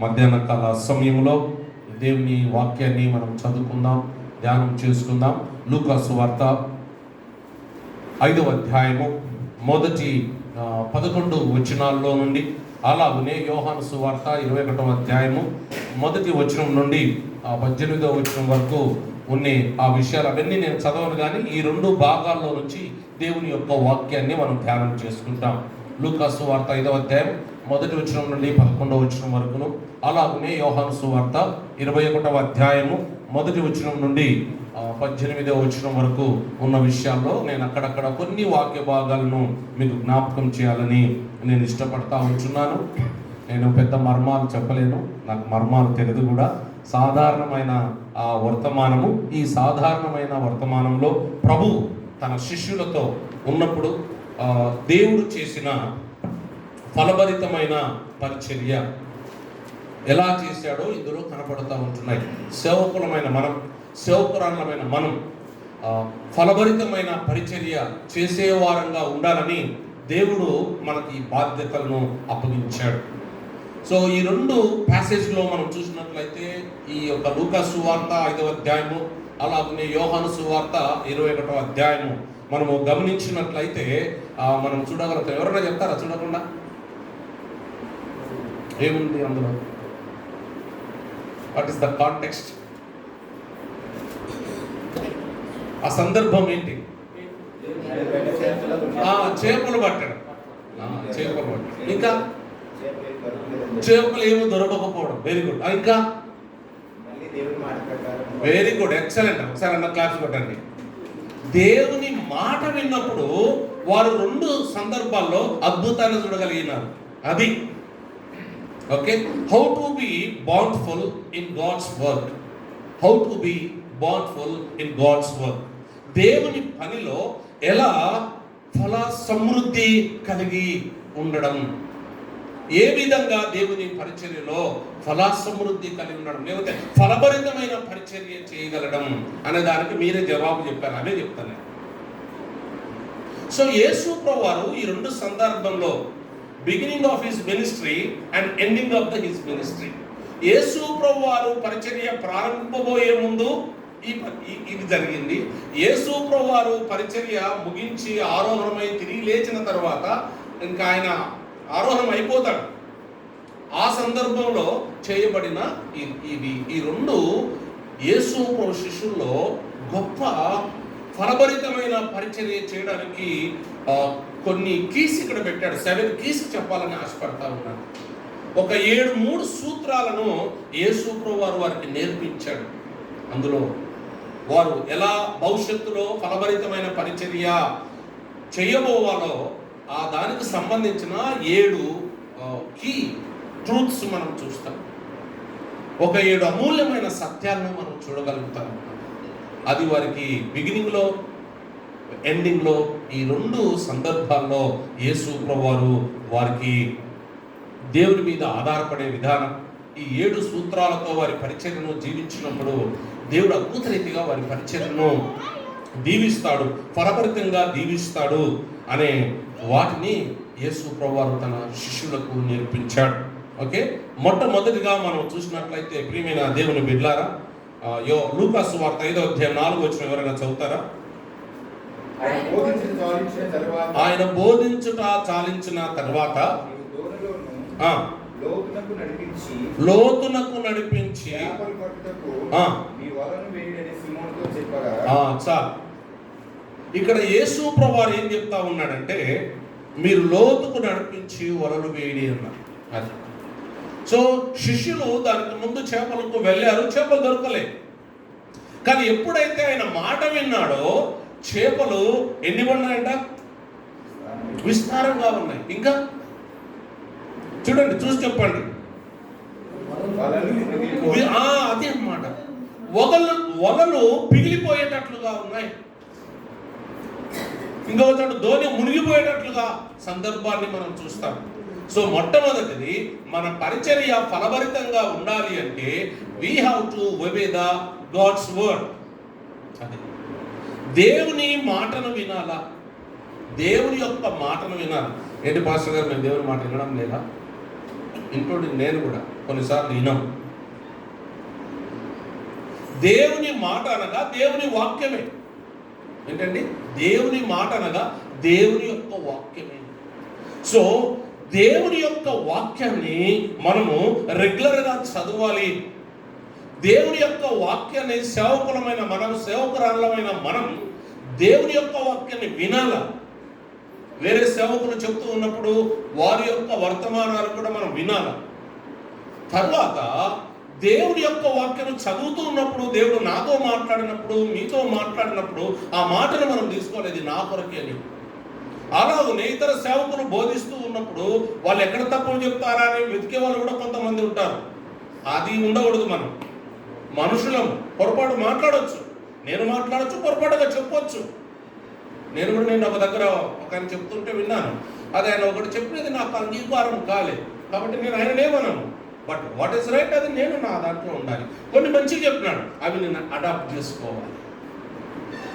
మధ్యాహ్న కాల సమయంలో దేవుని వాక్యాన్ని మనం చదువుకుందాం, ధ్యానం చేసుకుందాం. లూకా సువార్త 5వ అధ్యాయము మొదటి 11 వచనాల్లో నుండి, అలాగనే యోహాను సువార్త 21వ అధ్యాయము మొదటి వచనం నుండి 18వ వచనం వరకు ఉన్న ఆ విషయాలు అవన్నీ నేను చదవను, కానీ ఈ 2 భాగాల్లో నుంచి దేవుని యొక్క వాక్యాన్ని మనం ధ్యానం చేసుకుంటాం. లూకా సువార్త 5వ అధ్యాయం మొదటి వచనం నుండి 11వ వచనం వరకును, అలాగనే యోహాను సువార్త 21వ అధ్యాయము మొదటి వచనం నుండి 18వ వచనం వరకు ఉన్న విషయాల్లో నేను అక్కడక్కడ కొన్ని వాక్య భాగాలను మీకు జ్ఞాపకం చేయాలని నేను ఇష్టపడతా ఉంటున్నాను. నేను పెద్ద మర్మాలు చెప్పలేను, నాకు మర్మాలు తెలియదు కూడా. సాధారణమైన ఆ వర్తమానము, ఈ సాధారణమైన వర్తమానంలో ప్రభు తన శిష్యులతో ఉన్నప్పుడు దేవుడు చేసిన ఫలభరితమైన పరిచర్య ఎలా చేశాడో ఇందులో కనపడుతూ ఉంటున్నాయి. సేవకురాలమైన మనం ఫలభరితమైన పరిచర్య చేసేవారంగా ఉండాలని దేవుడు మనకి బాధ్యతలను అప్పగించాడు. సో ఈ 2 ప్యాసేజ్లో మనం చూసినట్లయితే, ఈ యొక్క లూకా సువార్త 5వ అధ్యాయము, అలాగనే యోహాను సువార్త 21వ అధ్యాయము మనము గమనించినట్లయితే మనం చూడగలుగుతాం. ఎవరైనా చెప్తారా చూడకుండా? ఏముంది అందులో? What is the context? ఆ సందర్భం ఏంటి? చేపలు పట్టడం. ఇంకా చేపలు ఏమో దొరకకపోవడం. Very good. ఇంకా వెరీ గుడ్, ఎక్సలెంట్. ఒకసారి అన్న క్లాస్ కొట్టండి. దేవుని మాట విన్నప్పుడు వారు 2 సందర్భాల్లో అద్భుతాన్ని చూడగలిగినారు. అది okay. How to be bountiful in God's work. How to be bountiful in God's work. దేవుని పనిలో ఎలా ఫల సమృద్ధి కలిగి ఉండడం, ఏ విధంగా దేవుని పరిచర్యలో ఫల సమృద్ధి కలిగి ఉండడం, లేకపోతే ఫలభరితమైన పరిచర్య చేయగలడం అనే దానికి మీరే జవాబు చెప్పారు. అదే చెప్తాను. సో యేసు ప్రభువారు ఈ 2 సందర్భంలో, beginning of his ministry and ending of his ministry, Yesu ప్రభువారు పరిచర్య ప్రారంభింపబోయే ముందు ఇది జరిగింది. యేసు ప్రభువారు పరిచర్య ముగించి ఆరోహణమై తిరిగి లేచిన తర్వాత ఇంకా ఆయన ఆరోహణం అయిపోతాడు. ఆ సందర్భంలో చేయబడిన ఈ 2 యేసు ప్రభు శిష్యుల్లో గొప్ప ఫలభరితమైన పరిచర్య చేయడానికి కొన్ని కీస్ ఇక్కడ పెట్టాడు. 7 కీస్ చెప్పాలని ఆశపడతా ఉన్నాను. ఒక 3 సూత్రాలను యేసు ప్రభువారు వారికి నేర్పించాడు. అందులో వారు ఎలా భవిష్యత్తులో ఫలభరితమైన పరిచర్య చేయబోవాలో ఆ దానికి సంబంధించిన 7 కీ ట్రూత్స్ మనం చూస్తాం. ఒక 7 అమూల్యమైన సత్యాలను మనం చూడగలుగుతాం. అది వారికి బిగినింగ్లో, ఎండింగ్లో, ఈ 2 సందర్భాల్లో యేసు ప్రభువారు వారికి దేవుని మీద ఆధారపడే విధానం, ఈ 7 సూత్రాలతో వారి పరిచర్యను జీవించినప్పుడు దేవుడు అద్భుత రీతిగా వారి పరిచర్యను దీవిస్తాడు, ఫలభరితంగా దీవిస్తాడు అనే వాటిని యేసు ప్రభువారు తన శిష్యులకు నేర్పించాడు. ఓకే. మొట్టమొదటిగా మనం చూసినట్లయితే ప్రియమైన దేవుని బిడ్డలారా, లూకా సువార్త 5వ అధ్యాయం 4వ వచనం ఎవరైనా చదువుతారా? ఆయన బోధించుట చాలించిన తర్వాత లోతునకు నడిపించి చాలు. ఇక్కడ యేసు ప్రభువారు ఏం చెప్తా ఉన్నాడంటే, మీరు లోతుకు నడిపించి వలలు వేయడి అన్నారు. అది సో శిష్యులు దానికి ముందు చేపలకు వెళ్ళారు, చేపలు దొరకలే. కానీ ఎప్పుడైతే ఆయన మాట విన్నాడో చేపలు ఎన్ని ఉన్నాయంట? విస్తారంగా ఉన్నాయి. ఇంకా చూడండి, చూసి చెప్పండి. అదే అన్నమాట, వలలు పిగిలిపోయేటట్లుగా ఉన్నాయి. ఇంకొక చోట ధోని మునిగిపోయేటట్లుగా సందర్భాన్ని మనం చూస్తాం. సో మొట్టమొదటిది, మన పరిచర్య ఫలభరితంగా ఉండాలి అంటే we have to obey the God's word. అది దేవుని మాటను వినాలా, దేవుని యొక్క మాటను వినాలి. ఏంటి పాస్టర్ గారు, మేము దేవుని మాట వినడం లేదా? ఇంక్లూడింగ్ నేను కూడా కొన్నిసార్లు వినం. దేవుని మాట అనగా దేవుని వాక్యమే. ఏంటండి? దేవుని మాట అనగా దేవుని యొక్క వాక్యమే. సో దేవుని యొక్క వాక్యాన్ని మనము రెగ్యులర్గా చదవాలి. దేవుని యొక్క వాక్యాన్ని సేవకులమైన మనం, సేవకురాలమైన మనం దేవుని యొక్క వాక్యాన్ని వినాల. వేరే సేవకులు చెప్తూ ఉన్నప్పుడు వారి యొక్క వర్తమానాలు కూడా మనం వినాల. తర్వాత దేవుని యొక్క వాక్యం చదువుతూ ఉన్నప్పుడు, దేవుడు నాతో మాట్లాడినప్పుడు, మీతో మాట్లాడినప్పుడు ఆ మాటను మనం తీసుకోలేదు నా కొరకే అని. అలాగనే ఇతర సేవకులు బోధిస్తూ ఉన్నప్పుడు వాళ్ళు ఎక్కడ తప్పులు చెప్తారా అని వెతికే వాళ్ళు కూడా కొంతమంది ఉంటారు. అది ఉండకూడదు. మనం మనుషులం, పొరపాటు మాట్లాడవచ్చు. నేను మాట్లాడచ్చు, పొరపాటుగా చెప్పొచ్చు. నేను ఒక దగ్గర ఒక ఆయన చెప్తుంటే విన్నాను. అది ఆయన ఒకటి చెప్పినది నాకు అంగీకారం కాలేదు, కాబట్టి నేను ఆయననేమన్నాను. బట్ వాట్ ఈస్ రైట్ అది నేను నా దాంట్లో ఉండాలి. కొన్ని మంచిగా చెప్పినాడు, అవి నేను అడాప్ట్ చేసుకోవాలి.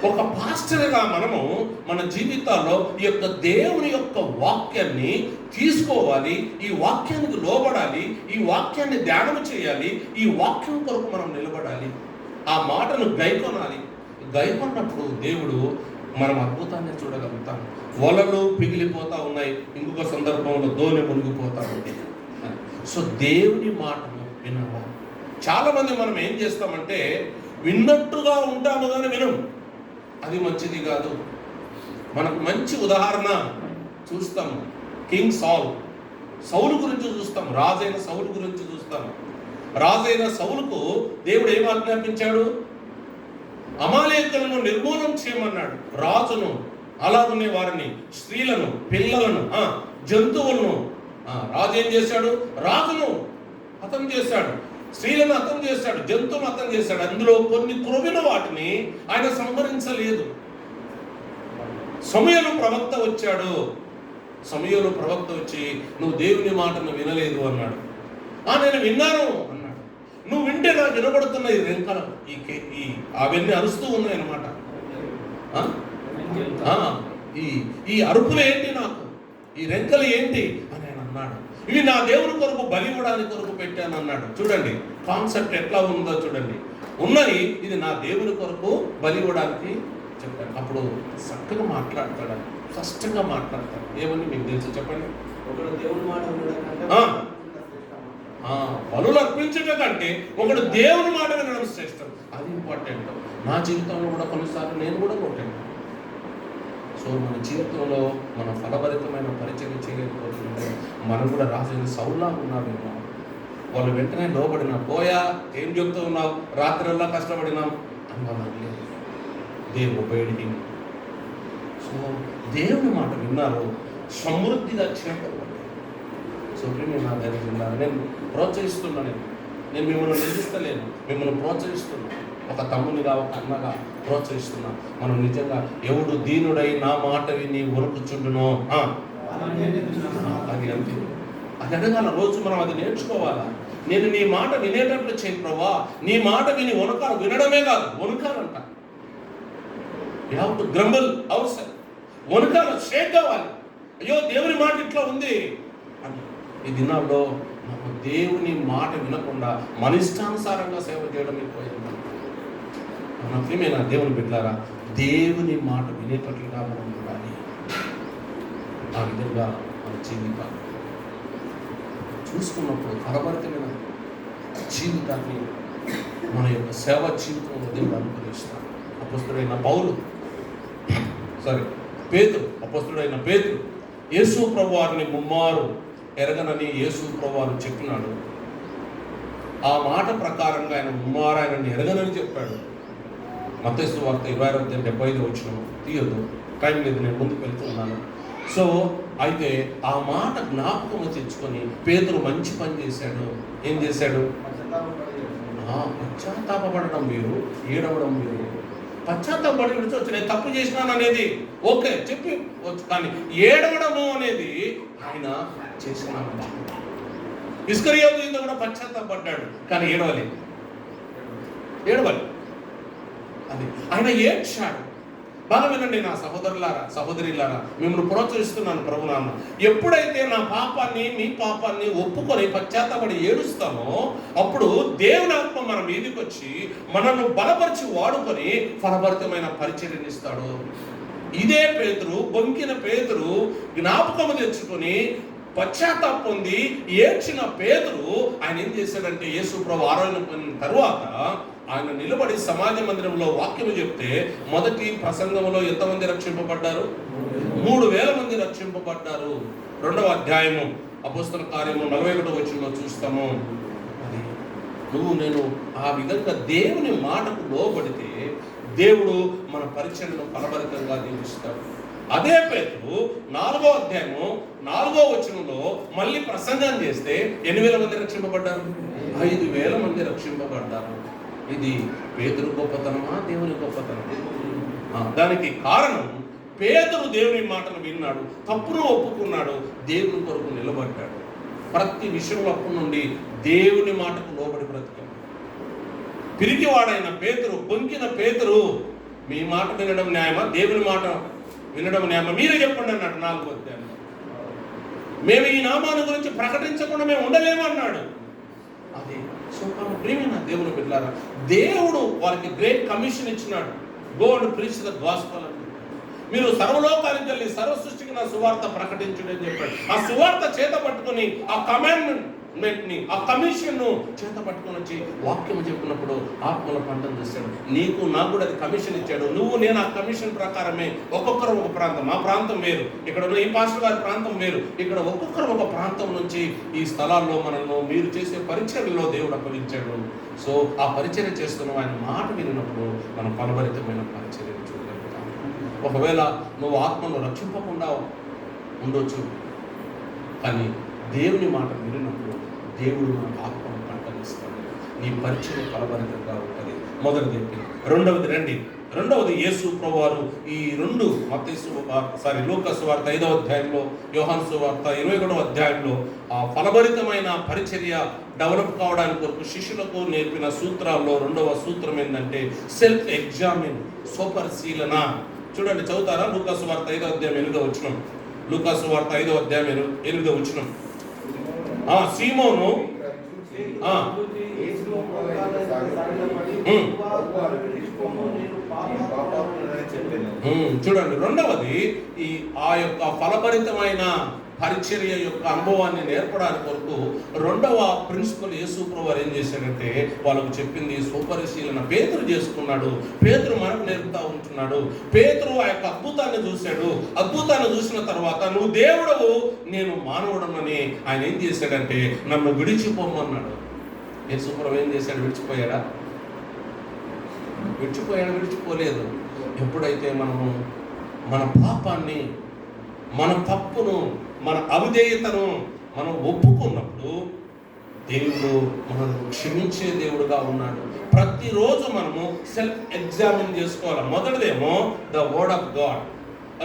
ఒక పాస్టర్గా మనము మన జీవితాల్లో ఈ యొక్క దేవుని యొక్క వాక్యాన్ని తీసుకోవాలి. ఈ వాక్యానికి లోబడాలి. ఈ వాక్యాన్ని ధ్యానం చేయాలి. ఈ వాక్యం కొరకు మనం నిలబడాలి. ఆ మాటను గైకొనాలి. గైకొన్నప్పుడు దేవుడు మనం అద్భుతాన్ని చూడగలుగుతాం. వలలు పిగిలిపోతా ఉన్నాయి, ఇంకొక సందర్భంలో దోణి మునిగిపోతా ఉంది. సో దేవుని మాటను వినాలి. చాలామంది మనం ఏం చేస్తామంటే విన్నట్టుగా ఉంటాము కానీ వినం. అది మంచిది కాదు. మనకు మంచి ఉదాహరణ చూస్తాము. కింగ్ సౌలు గురించి చూస్తాం. రాజైన సౌలు గురించి చూస్తాం. రాజైన సౌలుకు దేవుడు ఏం ఆజ్ఞాపించాడు? అమాలేకులను నిర్మూలన చేయమన్నాడు. రాజును, అలాగనే వారిని, స్త్రీలను, పిల్లలను, జంతువులను రాజు ఏం చేశాడు? రాజును హతం చేశాడు, స్త్రీలను హతం చేశాడు, జంతువులను హతం చేశాడు. అందులో కొన్ని క్రొవిన వాటిని ఆయన సంహరించలేదు. సమూయేలు ప్రవక్త వచ్చాడు. సమూయేలు ప్రవక్త వచ్చి నువ్వు దేవుని మాటను వినలేదు అన్నాడు. నేను విన్నాను అన్నాడు. నువ్వు వింటే నాకు వినబడుతున్న ఈ రెంకలు, అవన్నీ అరుస్తూ ఉన్నాయి అన్నమాట. ఈ అరుపులు ఏంటి, నాకు ఈ రెంకలు ఏంటి అని ఆయన అన్నాడు. ఇవి నా దేవుని కొరకు బలి ఇవ్వడానికి కొరకు పెట్టాను అన్నాడు. చూడండి కాన్సెప్ట్ ఎట్లా ఉందో చూడండి. ఉన్నాయి, ఇది నా దేవుని కొరకు బలి ఇవ్వడానికి చెప్పాను. అప్పుడు చక్కగా మాట్లాడతాడు, స్పష్టంగా మాట్లాడతాడు. ఏమని మీకు తెలుసు చెప్పండి? ఒకడు దేవుని మాట బలులు అర్పించట కంటే ఒకడు దేవుని మాట వినడం శ్రేష్టం. అది ఇంపార్టెంట్. నా జీవితంలో కూడా కొన్నిసార్లు నేను కూడా కొట్టాను. సో మన జీవితంలో మన ఫలభరితమైన పరిచయం చేయలేకపోతుంటే మనం కూడా రాజైన సౌలా ఉన్నామేమో. వాళ్ళు వెంటనే లోబడిన, పోయా ఏం చెప్తూ ఉన్నావు, రాత్రిల్లా కష్టపడినాం అన్నారు. దేవుడు బయటికి. సో దేవుని మాట విన్నారు, సమృద్ధిగా చేయబడ్డారు. సో ప్రియమైన నా దగ్గర విన్నారు. నేను ప్రోత్సహిస్తున్నాను. నేను మిమ్మల్ని నిందిస్తలేను, మిమ్మల్ని ప్రోత్సహిస్తున్నాను. ఒక తమ్మునిగా, ఒక అన్నగా ప్రోత్సహిస్తున్నా. మనం నిజంగా ఎవడు దీనుడై నా మాట విని వణుకుచుండునో అది అంతే. అది అడగాల రోజు మనం అది నేర్చుకోవాలా. నేను నీ మాట వినేటట్లు చేయి ప్రభా. నీ మాట విని వణుకాలి. వినడమే కాదు, వణుకాలంట. You have to grumble our self. వణుకాలి, షేక్ కావాలి. అయ్యో దేవుని మాట ఇట్లా ఉంది అని. ఈ దినాల్లో మనం దేవుని మాట వినకుండా మన ఇష్టానుసారంగా సేవ చేయడం ఎక్కువైంది. మన ప్రియమైన దేవుని బిడ్డలారా, దేవుని మాట వినేటట్లుగా మనం ఉండాలి. ఆ విధంగా మన జీవితాన్ని చూసుకున్నప్పుడు ఫలభరితమైన జీవితాన్ని మన యొక్క సేవ జీవితంలో దేవుడు అనుగ్రహిస్తాడు. అపొస్తలుడైన పేతురు యేసు ప్రభువారిని ముమ్మారు ఎరగనని యేసు ప్రభువారు చెప్పినాడు. ఆ మాట ప్రకారంగా ఆయన ముమ్మారు ఆయనని ఎరగనని చెప్పాడు. మత్తయి సువార్త 22:75 తీయొద్దు, టైం లేదు, నేను ముందుకు వెళ్తున్నాను. సో అయితే ఆ మాట జ్ఞాపకం తెచ్చుకొని పేతురు మంచి పని చేశాడు. ఏం చేశాడు? పశ్చాత్తాపడడం వేరు, ఏడవడం వేరు. పశ్చాత్తాపడి విడిచొచ్చు, నేను తప్పు చేసినాను అనేది ఓకే చెప్పి వచ్చు, కానీ ఏడవడము అనేది ఆయన చేసిన. ఇస్కరియోతు కూడా పశ్చాత్తాపడ్డాడు, కానీ ఏడవాలి. అది ఆయన ఏడ్చాడు. బాగా వినండి నా సహోదరులారా, సహోదరిలారా, మిమ్మల్ని ప్రోత్సహిస్తున్నాను ప్రభునాన్న. ఎప్పుడైతే నా పాపాన్ని, మీ పాపాన్ని ఒప్పుకొని పశ్చాత్తపడి ఏడుస్తామో అప్పుడు దేవుని ఆత్మ మన మీదకి వచ్చి మనల్ని బలపరిచి వాడుకొని ఫలభరితమైన పరిచర్యను ఇస్తాడు. ఇదే పేతురు, బొంకిన పేతురు జ్ఞాపకము తెచ్చుకొని పశ్చాత్తాపం పొంది ఏడ్చిన పేతురు ఆయన ఏం చేశాడంటే యేసు ప్రభు ఆరోగ్యం తరువాత ఆయన నిలబడి సమాజ మందిరంలో వాక్యము చెప్తే మొదటి ప్రసంగంలో ఎంతమంది రక్షింపబడ్డారు? 3000 మంది రక్షింపబడ్డారు. 2వ అధ్యాయము అపోస్తల కార్యము 41వ వచనంలో చూస్తాము. అది నువ్వు నేను ఆ విధంగా దేవుని మాటకు లోబడితే దేవుడు మన పరిచర్యను ఫలభరితంగా దీవిస్తాడు. అదే పేతురు 4వ అధ్యాయము 4వ వచనంలో మళ్ళీ ప్రసంగం చేస్తే 8,000 మంది రక్షింపబడ్డారు, 5,000 మంది రక్షింపబడ్డారు. ఇది పేతురు గొప్పతనమా, దేవుని గొప్పతనమా? దానికి కారణం పేతురు దేవుని మాటను విన్నాడు, తప్పును ఒప్పుకున్నాడు, దేవుని కొరకు నిలబడ్డాడు. ప్రతి విషయంలో అప్పటి నుండి దేవుని మాటకు లోబడి బ్రతికాడు. పిరికివాడైన పేతురు, బొంకిన పేతురు, మీ మాట వినడం న్యాయమా, దేవుని మాట వినడం న్యాయమా, మీరే చెప్పండి అన్నాడు 4వ అధ్యాయం. మేము ఈ నామాన్ని గురించి ప్రకటించకుండా మేము ఉండలేము అన్నాడు. అదే ప్రియమైన దేవుని బిడ్డలారా, దేవుడు వారికి గ్రేట్ కమిషన్ ఇచ్చినాడు. Go and preach the gospel అని. మీరు సర్వలోకానికి వెళ్ళి సర్వ సృష్టికి నా సువార్త ప్రకటించండి అని చెప్పాడు. ఆ సువార్త చేత పట్టుకొని ఆ కమాండ్మెంట్ ని, ఆ కమిషన్ ను చేత పట్టుకొని వచ్చి వాక్యం చెప్పినప్పుడు ఆత్మల పంటను చేశాడు. నీకు నాకు కూడా అది కమిషన్ ఇచ్చాడు. నువ్వు నేను ఆ కమిషన్ ప్రకారమే ఒక్కొక్కరు ఒక ప్రాంతం, మా ప్రాంతం వేరు, ఇక్కడ ఈ పాస్టర్ గారి ప్రాంతం వేరు, ఇక్కడ ఒక్కొక్కరు ఒక ప్రాంతం నుంచి ఈ స్థలాల్లో మనల్ని మీరు చేసే పరిచర్యలో దేవుడు అప్పగించాడు. సో ఆ పరిచర్య చేస్తున్నాం, ఆయన మాట విన్నప్పుడు మనం ఫలభరితమైన పరిచర్యను చూడగలుగుతాం. ఒకవేళ నువ్వు ఆత్మను రక్షింపకుండా ఉండొచ్చు, కానీ దేవుని మాట విన్నప్పుడు దేవుడు మనకు ఆత్మను పంటనిస్తాడు. నీ పరిచయం ఫలభరితంగా ఉంటుంది. మొదటిది. రెండవది యేసు ప్రభువారు ఈ 2 లూకా సువార్త 5వ అధ్యాయంలో, యోహాను సువార్త 21వ అధ్యాయంలో ఆ ఫలభరితమైన పరిచర్య డెవలప్ కావడానికి కొరకు శిష్యులకు నేర్పిన సూత్రాల్లో 2వ సూత్రం ఏంటంటే సెల్ఫ్ ఎగ్జామిన్, స్వపరిశీలన. చూడండి, చదువుతారా? లూకా సువార్త 5వ అధ్యాయం 8వ వచనం. లూకా సువార్త 5వ అధ్యాయం 8వ వచనం. సీమోను చూడండి, రెండవది ఆ యొక్క ఫలభరితమైన పరిచర్య యొక్క అనుభవాన్ని నేర్పడానికి కొరకు 2వ ప్రిన్సిపల్ యేసు ప్రభువు ఏం చేశాడంటే వాళ్ళకు చెప్పింది స్వపరిశీలన. పేతురు చేసుకున్నాడు, పేతురు మనకు నేర్పుతా ఉంటున్నాడు. పేతురు ఆ యొక్క అద్భుతాన్ని చూశాడు. అద్భుతాన్ని చూసిన తర్వాత నువ్వు దేవుడవు, నేను మానవుడనని ఆయన ఏం చేశాడంటే నన్ను విడిచిపోమన్నాడు. యేసు ప్రభువు ఏం చేశాడు? విడిచిపోయాడా? విడిచిపోలేదు. ఎప్పుడైతే మనము మన పాపాన్ని, మన తప్పును, మన అవిధేయతను మనం ఒప్పుకున్నప్పుడు దేవుడు మనల్ని క్షమించే దేవుడుగా ఉన్నాడు. ప్రతిరోజు మనము సెల్ఫ్ ఎగ్జామిన్ చేసుకోవాలి. మొదటిదేమో ద వర్డ్ ఆఫ్ గాడ్,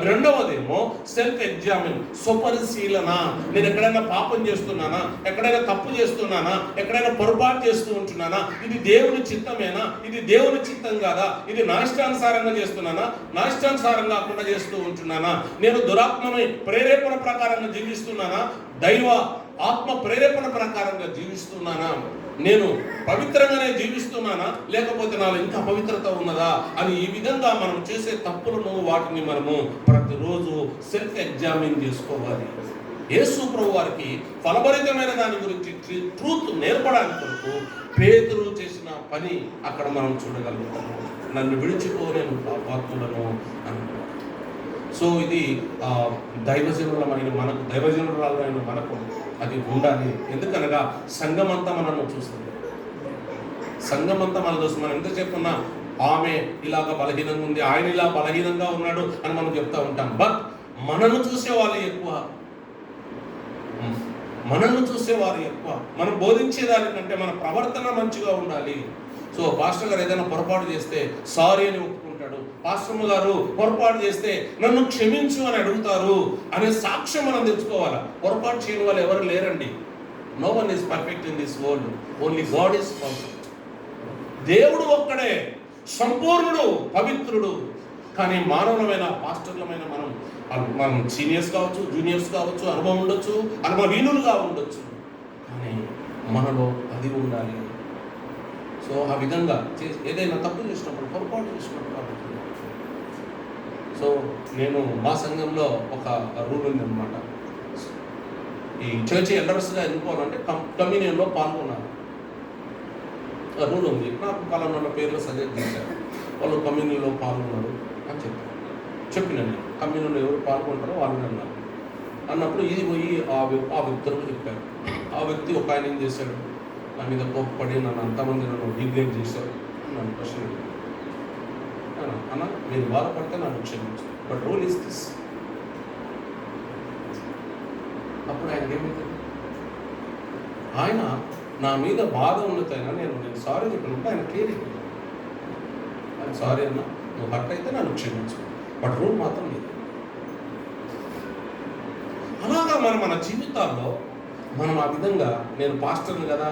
రెండవదేమో సెల్ఫ్ ఎగ్జామిన్, స్వపరిశీలన. నేను ఎక్కడైనా పాపం చేస్తున్నానా, ఎక్కడైనా తప్పు చేస్తున్నానా, ఎక్కడైనా పొరపాటు చేస్తూ ఉంటున్నానా, ఇది దేవుని చిత్తమేనా, ఇది దేవుని చిత్తం కాదా, ఇది నా ఇష్టానుసారంగా చేస్తున్నానా, నా ఇష్టానుసారం కాకుండా చేస్తూ ఉంటున్నానా, నేను దురాత్మని ప్రేరేపణ ప్రకారంగా జీవిస్తున్నానా, దైవ ఆత్మ ప్రేరేపణ ప్రకారంగా జీవిస్తున్నానా, నేను పవిత్రంగానే జీవిస్తున్నానా, లేకపోతే నాలో ఇంకా పవిత్రత ఉన్నదా అని ఈ విధంగా మనం చేసే తప్పులను, వాటిని మనము ప్రతిరోజు సెల్ఫ్ ఎగ్జామిన్ చేసుకోవాలి. యేసు ప్రభు వారికి ఫలభరితమైన దాని గురించి ట్రూత్ నేర్పడానికి కొరకు పేతురు చేసిన పని అక్కడ మనం చూడగలుగుతాము. నన్ను విడిచిపోలేను పాపాత్ములను అనుకున్నాను. సో ఇది దైవజనులమైన మనకు అది ఉండాలి. ఎందుకనగా సంఘమంతా మనల్ని చూస్తుంది, సంఘమంతా మనం చూస్తుంది. మనం ఎంత చెప్పున్నా ఆమె ఇలాగ బలహీనంగా ఉంది, ఆయన ఇలా బలహీనంగా ఉన్నాడు అని మనం చెప్తా ఉంటాం. బట్ మనల్ని చూసేవాళ్ళు ఎక్కువ, మనం బోధించేదానికంటే మన ప్రవర్తన మంచిగా ఉండాలి. సో పాస్టర్ గారు ఏదైనా పొరపాటు చేస్తే సారీ అని ఒప్పుకుంటాడు, పాస్టర్ గారు పొరపాటు చేస్తే నన్ను క్షమించు అని అడుగుతారు అనే సాక్ష్యం మనం తెచ్చుకోవాలి. పొరపాటు చేయని వాళ్ళు ఎవరు లేరండి. No one is perfect in this world, only God is perfect. దేవుడు ఒక్కడే సంపూర్ణుడు, పవిత్రుడు. కానీ మానవులమైన పాస్టర్లమైన మనం సీనియర్స్ కావచ్చు, జూనియర్స్ కావచ్చు, అనుభవం ఉండొచ్చు, అనుభవహీనులుగా ఉండొచ్చు, కానీ మనలో అది ఉండాలి. సో ఆ విధంగా ఏదైనా తప్పు చేసినప్పుడు, పొరపాటు చేసినప్పుడు సో నేను మా సంఘంలో ఒక రూల్ ఉందన్నమాట. ఈ చర్చి ఎల్డర్స్గా ఎన్నుకోవాలంటే కమ్యూనియన్లో పాల్గొన్నారు. రూల్ ఉంది. నాకు పలానా పేర్లు సజెస్ట్ చేశారు, వాళ్ళు కమ్యూనియన్లో పాల్గొన్నారు అని చెప్పిన నేను కమ్యూనియన్లో ఎవరు పాల్గొంటారో వాళ్ళని అన్నారు. అన్నప్పుడు ఇది పోయి ఆ వ్యక్తులకు చెప్పారు. ఆ వ్యక్తి ఒక ఆయన ఏం చేశాడు, నా మీద కోప్పడి అంతమంది నన్ను డిగ్రేడ్ చేశారు. నన్ను క్వశ్చన్ అన్న, మీరు బాధపడితే నన్ను క్షమించు, బట్ రూల్ ఈస్ దిస్. అప్పుడు ఆయన ఏమైంది, ఆయన నా మీద బాధ ఉన్నదైనా నేను సారీ చెప్పినప్పుడు ఆయన క్లియర్ అయిపోయింది. ఆయన సారీ అన్న, నువ్వు హర్ట్ అయితే నన్ను క్షమించు, బట్ రూల్ మాత్రం లేదు. అలాగా మన జీవితాల్లో మనం ఆ విధంగా నేను పాస్టర్ని కదా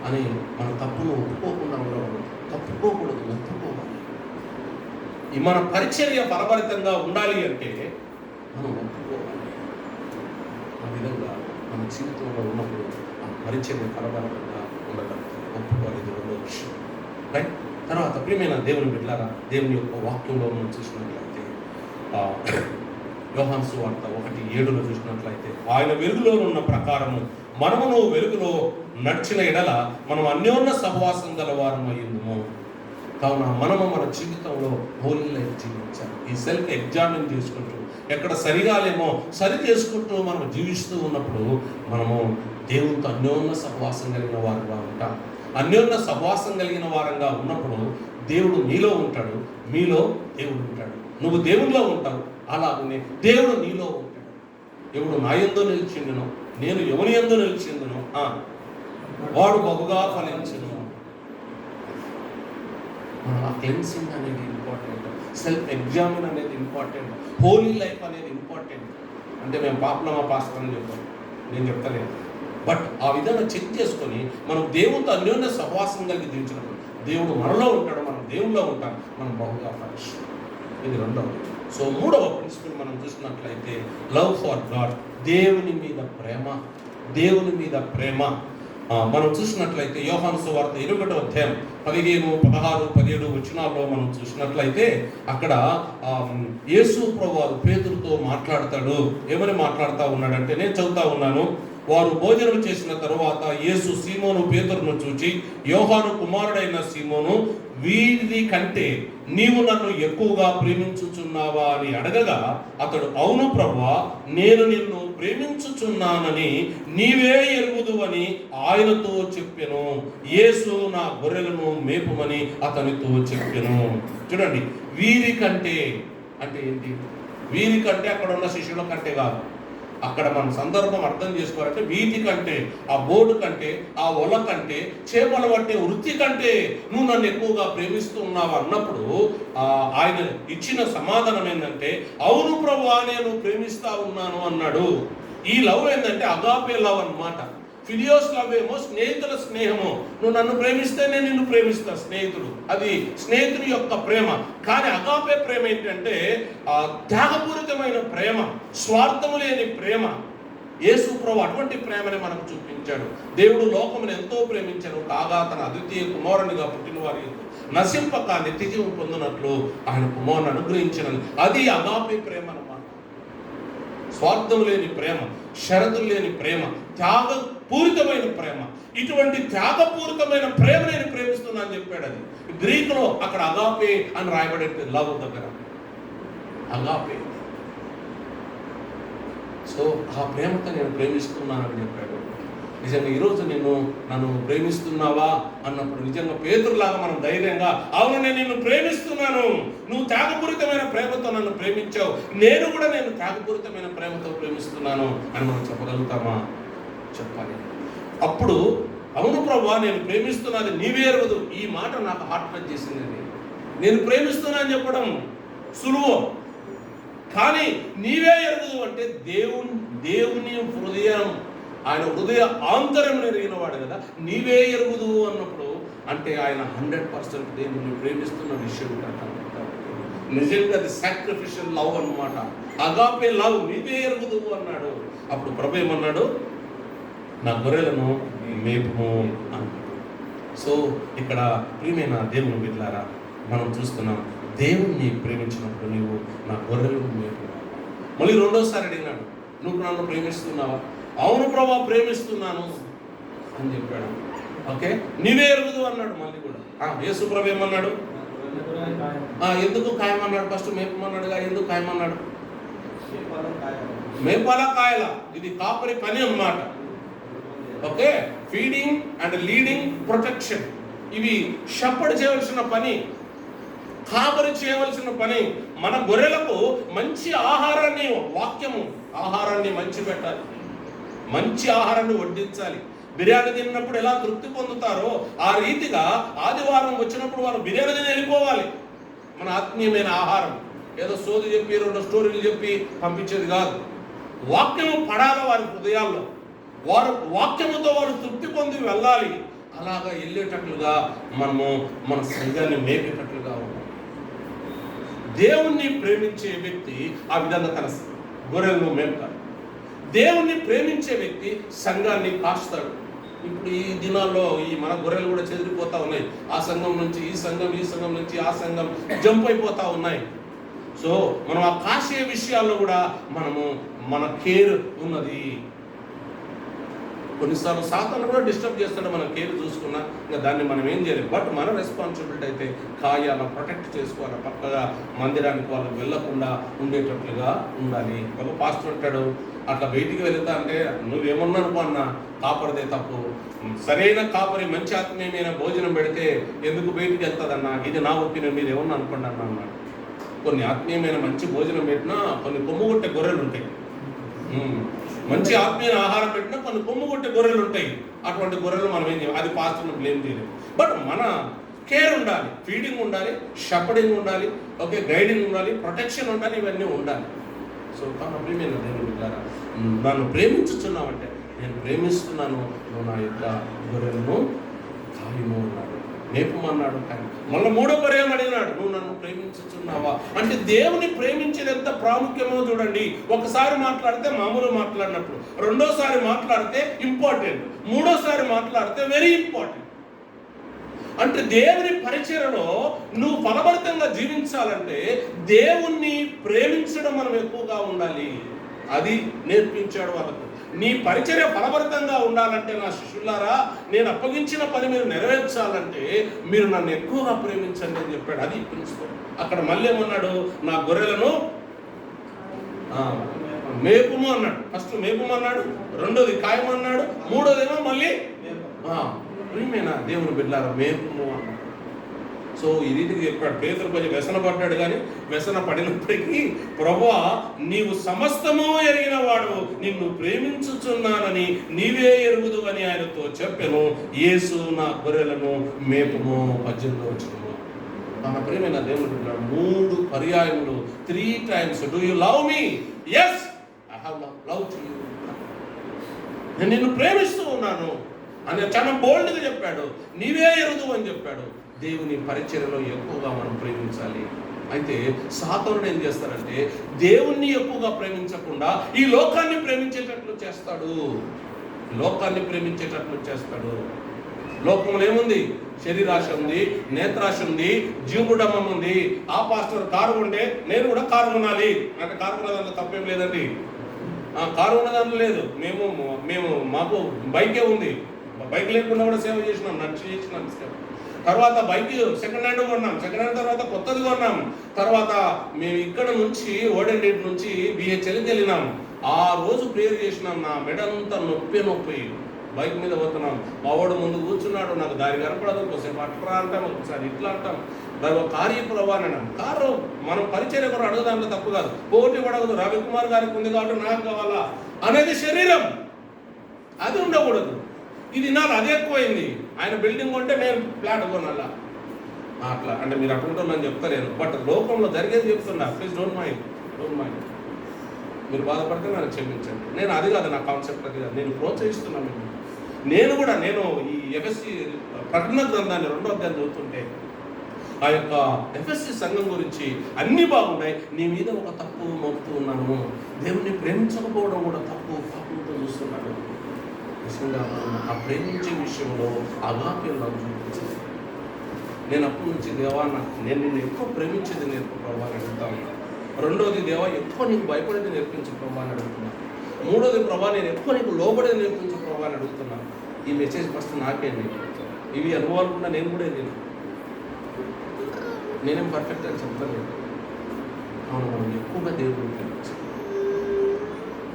అని మన తప్పును ఒప్పుకోకుండా ఉండకూడదు, ఒప్పుకోవాలి. ఈ మన పరిచర్య ఫలభరితంగా ఉండాలి అంటే మనం ఒప్పుకోవాలి. ఆ విధంగా మన జీవితంలో ఉన్నప్పుడు ఆ పరిచర్య ఫలభరితంగా ఉండగలుగుతాం. ఒప్పుకోవాలి. ఇది రెండో విషయం. రైట్. తర్వాత ప్రియమైన దేవుని బిడ్డలారా, దేవుని యొక్క వాక్యంలో మనం చూసినట్లయితే యోహాను సువార్త 1:7 చూసినట్లయితే, ఆయన వెలుగులో ఉన్న ప్రకారము మనమును వెలుగులో నడిచిన ఎడల మనం అన్యోన్య సహవాసం గల వారమయ్యుము. కావున మనము మన జీవితంలో హోలీ లైఫ్ జీవించాలి. ఈ సెల్ఫ్ ఎగ్జామిన్ చేసుకుంటూ, ఎక్కడ సరిగాలేమో సరి చేసుకుంటూ మనం జీవిస్తూ ఉన్నప్పుడు మనము దేవునితో అన్యోన్య సహవాసం కలిగిన వారుగా ఉంటాం. అన్యోన్య సహవాసం కలిగిన వారంగా ఉన్నప్పుడు దేవుడు నీలో ఉంటాడు, మీలో దేవుడు ఉంటాడు. నువ్వు దేవునిలో ఉంటావు, అలాగనే దేవుడు నీలో ఉంటాడు. ఎవడు నా యందు నిలిచిండునో, నేను ఎవని యందు నిలిచిండునో వాడు బహుగా ఫలించును. ఆ క్లెన్సింగ్ అనేది ఇంపార్టెంట్, సెల్ఫ్ ఎగ్జామిన్ అనేది ఇంపార్టెంట్, హోలీ లైఫ్ అనేది ఇంపార్టెంట్. అంటే మేము పాపలమా పాస్టర్ అని చెప్పాము, నేను చెప్తలేదు. బట్ ఆ విధంగా చెక్ చేసుకొని మనం దేవునితో అన్యోన్య సహవాసం కలిగి జీవించినప్పుడు దేవుడు మనలో ఉంటాడు, మనం దేవుల్లో ఉంటాం, మనం బహుగా ఫలిస్తాం. ఇది రెండవది. సో మూడవ ప్రిన్సిపల్ మనం చూసినట్లయితే లవ్ ఫర్ గాడ్, దేవుని మీద ప్రేమ. మనం చూసినట్లయితే యోహాను సువార్త 21:15, 16, 17 వచనాల్లో మనం చూసినట్లయితే అక్కడ యేసు ప్రభువు పేతురుతో మాట్లాడతాడు. ఏమని మాట్లాడుతూ ఉన్నాడంటే, నేను చదువుతా ఉన్నాను. వారు భోజనం చేసిన తరువాత యేసు సీమోను పేతురును చూచి, యోహాను కుమారుడైన సీమోను, వీరి కంటే నీవు నన్ను ఎక్కువగా ప్రేమించుచున్నావా అని అడగగా, అతడు అవును ప్రభువా, నేను నిన్ను ప్రేమించుచున్నానని నీవే ఎరుగుదు అని ఆయనతో చెప్పెను. యేసు నా గొర్రెలను మేపుమని అతనితో చెప్పెను. చూడండి, వీరికంటే అంటే ఏంటి? వీరికంటే అక్కడ ఉన్న శిష్యుల కంటే కాదు. అక్కడ మనం సందర్భం అర్థం చేసుకోవాలంటే వీటి కంటే, ఆ బోర్డు కంటే, ఆ ఒల కంటే, చేపల పట్టే వృత్తి కంటే నువ్వు నన్ను ఎక్కువగా ప్రేమిస్తున్నావు అన్నప్పుడు ఆయన ఇచ్చిన సమాధానం ఏంటంటే, అవును ప్రభువా, నేను ప్రేమిస్తా ఉన్నాను అన్నాడు. ఈ లవ్ ఏంటంటే అగాపే లవ్ అన్నమాట. ఫిలియోస్ లవ్ ఏమో స్నేహితుల స్నేహము. నువ్వు నన్ను ప్రేమిస్తే నేను నిన్ను ప్రేమిస్తా, స్నేహితుడు. అది స్నేహితుని యొక్క ప్రేమ. కానీ అగాపే ప్రేమ ఏంటంటే త్యాగపూరితమైన ప్రేమ, స్వార్థము లేని ప్రేమ. యేసు ప్రభు అటువంటి ప్రేమని మనకు చూపించాడు. దేవుడు లోకమును ఎంతో ప్రేమించాడు, కాగా తన అద్వితీయ కుమారునిగా పుట్టిన వారి నశింపక నిత్యజీవం పొందినట్లు ఆయన కుమారుని అనుగ్రహించినది. అది అగాపే ప్రేమ అన్నమాట. స్వార్థం లేని ప్రేమ, షరతులు లేని ప్రేమ, త్యాగపూరితమైన ప్రేమ. ఇటువంటి త్యాగపూరితమైన ప్రేమ నేను ప్రేమిస్తున్నా అని చెప్పాడు. అది గ్రీకులో అక్కడ అగాపే అని రాయబడే లవ్ దగ్గర అగాపే. సో ఆ ప్రేమతో నేను ప్రేమిస్తున్నానని చెప్పాడు. నిజంగా ఈరోజు నన్ను ప్రేమిస్తున్నావా అన్నప్పుడు నిజంగా పేతురులాగా మనం ధైర్యంగా, అవును నేను నిన్ను ప్రేమిస్తున్నాను, నువ్వు త్యాగపూరితమైన ప్రేమతో నన్ను ప్రేమించావు, నేను కూడా నేను త్యాగపూరితమైన ప్రేమతో ప్రేమిస్తున్నాను అని మనం చెప్పగలుగుతామా? చెప్పాలి. అప్పుడు అవును ప్రభువా, నేను ప్రేమిస్తున్నది నీవే ఎరుగదు. ఈ మాట నాకు హార్ట్ టచ్ చేసింది. నేను ప్రేమిస్తున్నా అని చెప్పడం సులువు, కానీ నీవే ఎరుగదు అంటే దేవుని హృదయం, ఆయన హృదయ ఆంతర్యం ఎరిగిన వాడు కదా. నీవే ఎరుగుదు అన్నప్పుడు అంటే ఆయన 100% దేవుని ప్రేమిస్తున్న విషయం నిజంగా అది సాక్రిఫిషియల్ లవ్ అన్నమాట. అగాపే లవ్, నీవే ఎరుగుదు అన్నాడు. అప్పుడు ప్రభు ఏమన్నాడు, నా గొర్రెలను మేపుము అన్నాడు. సో ఇక్కడ ప్రియమైన దేవుని బిడ్డలారా, మనం చూస్తున్నాం, దేవుణ్ణి ప్రేమించినప్పుడు నీవు నా గొర్రెలను మేపు. మళ్ళీ రెండోసారి అడిగినాడు, నువ్వు నన్ను ప్రేమిస్తున్నావా? అవును ప్రభా, ప్రేమిస్తున్నాను అని చెప్పాడు. ఓకే, నీవే ఎరుగుదు అన్నాడు. మళ్ళీ కూడా యేసు ప్రభు ఏమన్నాడు, ఎందుకు ఖాయమన్నాడు? ఫస్ట్ మేపమన్నాడుగా, ఎందుకు ఖాయమన్నాడు? మేపాల కాయల, ఇది కాపరి పని అన్నమాట. Okay, feeding and leading, protection, ఇవి షెపర్డ్ చేయవలసిన పని, కాపరి చేయవలసిన పని. మన గొర్రెలకు మంచి ఆహారాన్ని, వాక్యము ఆహారాన్ని మంచి పెట్టాలి, మంచి ఆహారాన్ని వడ్డించాలి. బిర్యానీ తిన్నప్పుడు ఎలా తృప్తి పొందుతారో ఆ రీతిగా ఆదివారం వచ్చినప్పుడు వాళ్ళు బిర్యానీ తిని వెళ్ళిపోవాలి. మన ఆత్మీయమైన ఆహారం ఏదో సోది చెప్పి 2 స్టోరీలు చెప్పి పంపించేది కాదు. వాక్యము పడాలి వారి హృదయాల్లో, వారు వాక్యముతో వారు తృప్తి పొంది వెళ్ళాలి. అలాగా వెళ్ళేటట్లుగా మనము మన సంఘాన్ని మేపేటట్లుగా ఉన్నాం. దేవుణ్ణి ప్రేమించే వ్యక్తి ఆ విధంగా తన గొర్రెలను మేపుతాడు. దేవుణ్ణి ప్రేమించే వ్యక్తి సంఘాన్ని కాస్తాడు. ఇప్పుడు ఈ దినాల్లో ఈ మన గొర్రెలు కూడా చెదిరిపోతా ఉన్నాయి. ఆ సంఘం నుంచి ఈ సంఘం, ఈ సంఘం నుంచి ఆ సంఘం జంప్ అయిపోతా ఉన్నాయి. సో మనం ఆ కాసే విషయాల్లో కూడా మన కేర్ ఉన్నది. కొన్నిసార్లు సాతాను కూడా డిస్టర్బ్ చేస్తాడు, మనం కేర్ చూసుకున్నా ఇంకా దాన్ని మనం ఏం చేయలేం. బట్ మన రెస్పాన్సిబిలిటీ అయితే కాయాల, ప్రొటెక్ట్ చేసుకోవాలి, పక్కగా మందిరానికి వాళ్ళు వెళ్ళకుండా ఉండేటట్లుగా ఉండాలి. ఒక పాస్టర్ అంటాడు, అట్లా బయటికి వెళ్తా అంటే నువ్వేమన్నా అనుకో అన్న, కాపరిదే తప్పు. సరైన కాపరి మంచి ఆత్మీయమైన భోజనం పెడితే ఎందుకు బయటికి వెళ్తుందన్నా, ఇది నా ఒపీనియన్, మీరు ఏమన్నా అనుకోండి అన్న అన్నాడు. కొన్ని ఆత్మీయమైన మంచి భోజనం పెట్టినా కొన్ని కొమ్ము కొట్టే గొర్రెలు ఉంటాయి, మంచి ఆత్మీయ ఆహారం పెట్టినా కొన్ని కొమ్ము కొట్టే గొర్రెలు ఉంటాయి. అటువంటి గొర్రెలు మనం ఏం చేయాలి, అది పాస్టర్ని బ్లేమ్ చేయలేము. బట్ మన కేర్ ఉండాలి, ఫీడింగ్ ఉండాలి, షెపర్డింగ్ ఉండాలి, ఓకే, గైడింగ్ ఉండాలి, ప్రొటెక్షన్ ఉండాలి, ఇవన్నీ ఉండాలి. సో కాబట్టి నేను నన్ను ప్రేమించుచున్నావంటే నేను ప్రేమిస్తున్నాను, నువ్వు నా యొక్క గొర్రెలను కాయము అన్నాడు, మేపమన్నాడు. కానీ మళ్ళీ మూడో పర్యాయం అడిగినాడు, నువ్వు నన్ను ప్రేమించుచున్నావా అంటే దేవుని ప్రేమించేది ఎంత ప్రాముఖ్యమో చూడండి. ఒకసారి మాట్లాడితే మామూలు మాట్లాడినప్పుడు, రెండోసారి మాట్లాడితే ఇంపార్టెంట్, మూడోసారి మాట్లాడితే వెరీ ఇంపార్టెంట్. అంటే దేవుని పరిచర్యలో నువ్వు ఫలభరితంగా జీవించాలంటే దేవుణ్ణి ప్రేమించడం మనం ఎక్కువగా ఉండాలి. అది నేర్పించాడు వాళ్ళకు. నీ పరిచర్య ఫలభరితంగా ఉండాలంటే నా శిష్యులారా, నేను అప్పగించిన పని మీరు నెరవేర్చాలంటే మీరు నన్ను ఎక్కువగా ప్రేమించండి అని చెప్పాడు. అది ప్రిన్సిపల్. అక్కడ మళ్ళీ ఏమన్నాడు, నా గొర్రెలను మేపుము అన్నాడు. ఫస్ట్ మేపుము అన్నాడు, రెండోది కాయమన్నాడు, మూడోదేమో మళ్ళీ ప్రియమైన దేవుని బిడ్డలారా మేపుము అన్నాడు. సో ఈ రీతికి చెప్పాడు. పేతురు కొంచెం వ్యసన పడ్డాడు, కానీ వ్యసన పడినప్పటికీ ప్రభువా నీవు సమస్తము ఎరిగిన వాడు, నిన్ను ప్రేమించుచున్నానని నీవే ఎరుగుదు అని ఆయనతో చెప్పెను. యేసు నా గొర్రెలను మేపుము 18వ వచనము. మన ప్రియమైన దేవుని బిడ్డలారా 3 పర్యాయములు 3 times, do you love me? yes I have love to you. నేను నిన్ను ప్రేమిస్తూ ఉన్నాను అని చాలా బోల్డ్గా చెప్పాడు. నీవే ఎరుదు అని చెప్పాడు. దేవుని పరిచర్యలో ఎక్కువగా మనం ప్రేమించాలి. అయితే సాతానుడు ఏం చేస్తాడంటే దేవుణ్ణి ఎక్కువగా ప్రేమించకుండా ఈ లోకాన్ని ప్రేమించేటట్లు చేస్తాడు. లోకాన్ని ప్రేమించేటట్లు చేస్తాడు. లోకంలో ఏముంది? శరీరాశ ఉంది, నేత్రాశ ఉంది, జీవుడమం ఉంది. ఆ పాస్టర్ కారు ఉండే నేను కూడా కారు కొనాలి అంటే కారు కొన్న దాంట్లో తప్పేం లేదండి. కారు ఉన్న దాంట్లో లేదు. మేము మాకు బైకే ఉంది, బైక్ లేకుండా కూడా సేవ చేసినాం, నడిచి చేసినాం. తర్వాత బైక్ సెకండ్ హ్యాండ్ కొన్నాం, సెకండ్ హ్యాండ్ తర్వాత కొత్తది కొన్నాం. తర్వాత మేము ఇక్కడ నుంచి ఓడెండేట్ నుంచి బిహెచ్ఎల్కి వెళ్ళినాం. ఆ రోజు ప్రేయర్ చేసినాం. నా మెడంతా నొప్పి బైక్ మీద పోతున్నాం. మా వాడు ముందు కూర్చున్నాడు, నాకు దారి కనపడదు, ఒకసారి అట్లా అంటాం, ఒకసారి ఇట్లా అంటాం. దాని కార్యప్రభా అన్నాం. కారు మనం పరిచయం కూడా అడగదాంట్లో తప్పు కాదు, పోటీ పడగదు. రవికుమార్ గారికి ఉంది కాబట్టి నాకు కావాలా అనేది శరీరం, అది ఉండకూడదు. ఇది నాకు అదే ఎక్కువైంది. ఆయన బిల్డింగ్ కొంటే నేను ఫ్లాట్ కొనాలా అట్లా అంటే మీరు అట్లుంటారని చెప్తలేను. బట్ లోకంలో జరిగేది చెప్తున్నా. Please don't mind. మీరు బాధపడితే నన్ను క్షమించండి. నేను అది కాదు, నా కాన్సెప్ట్ అది కాదు. నేను ప్రోత్సహిస్తున్నాను. నేను ఈ ఎఫ్ఎస్సి ప్రకటన గ్రంథాన్ని 2వ అధ్యాయం చదువుతుంటే ఆ యొక్క ఎఫ్ఎస్సి సంఘం గురించి అన్నీ బాగున్నాయి, నీ మీద ఒక తప్పు మోపుతూ ఉన్నాను, దేవుణ్ణి ప్రేమించకపోవడం కూడా తప్పు, పాపంతో చూస్తున్నాడు. నిజంగా ఆ ప్రేమించే విషయంలో అగాప్యంలో చూపించింది. నేను అప్పటి నుంచి దేవా నేను నిన్ను ఎక్కువ ప్రేమించేది నేర్పు ప్రభావ అని అడుగుతా ఉన్నాను. రెండోది, దేవా ఎక్కువ నీకు భయపడేది నేర్పించు ప్రభావ అని అడుగుతున్నాను. మూడోది, ప్రభావ నేను ఎక్కువ నీకు లోబడేది నేర్పించు ప్రభావ అని అడుగుతున్నాను. ఈ మెసేజ్ ఫస్ట్ నాకేంటి, ఇవి అనుభవాలు కూడా నేను కూడా నేనేం పర్ఫెక్ట్ అని చెప్తాను. అవును, మనం ఎక్కువగా దేవుడిని ప్రేమించాలి,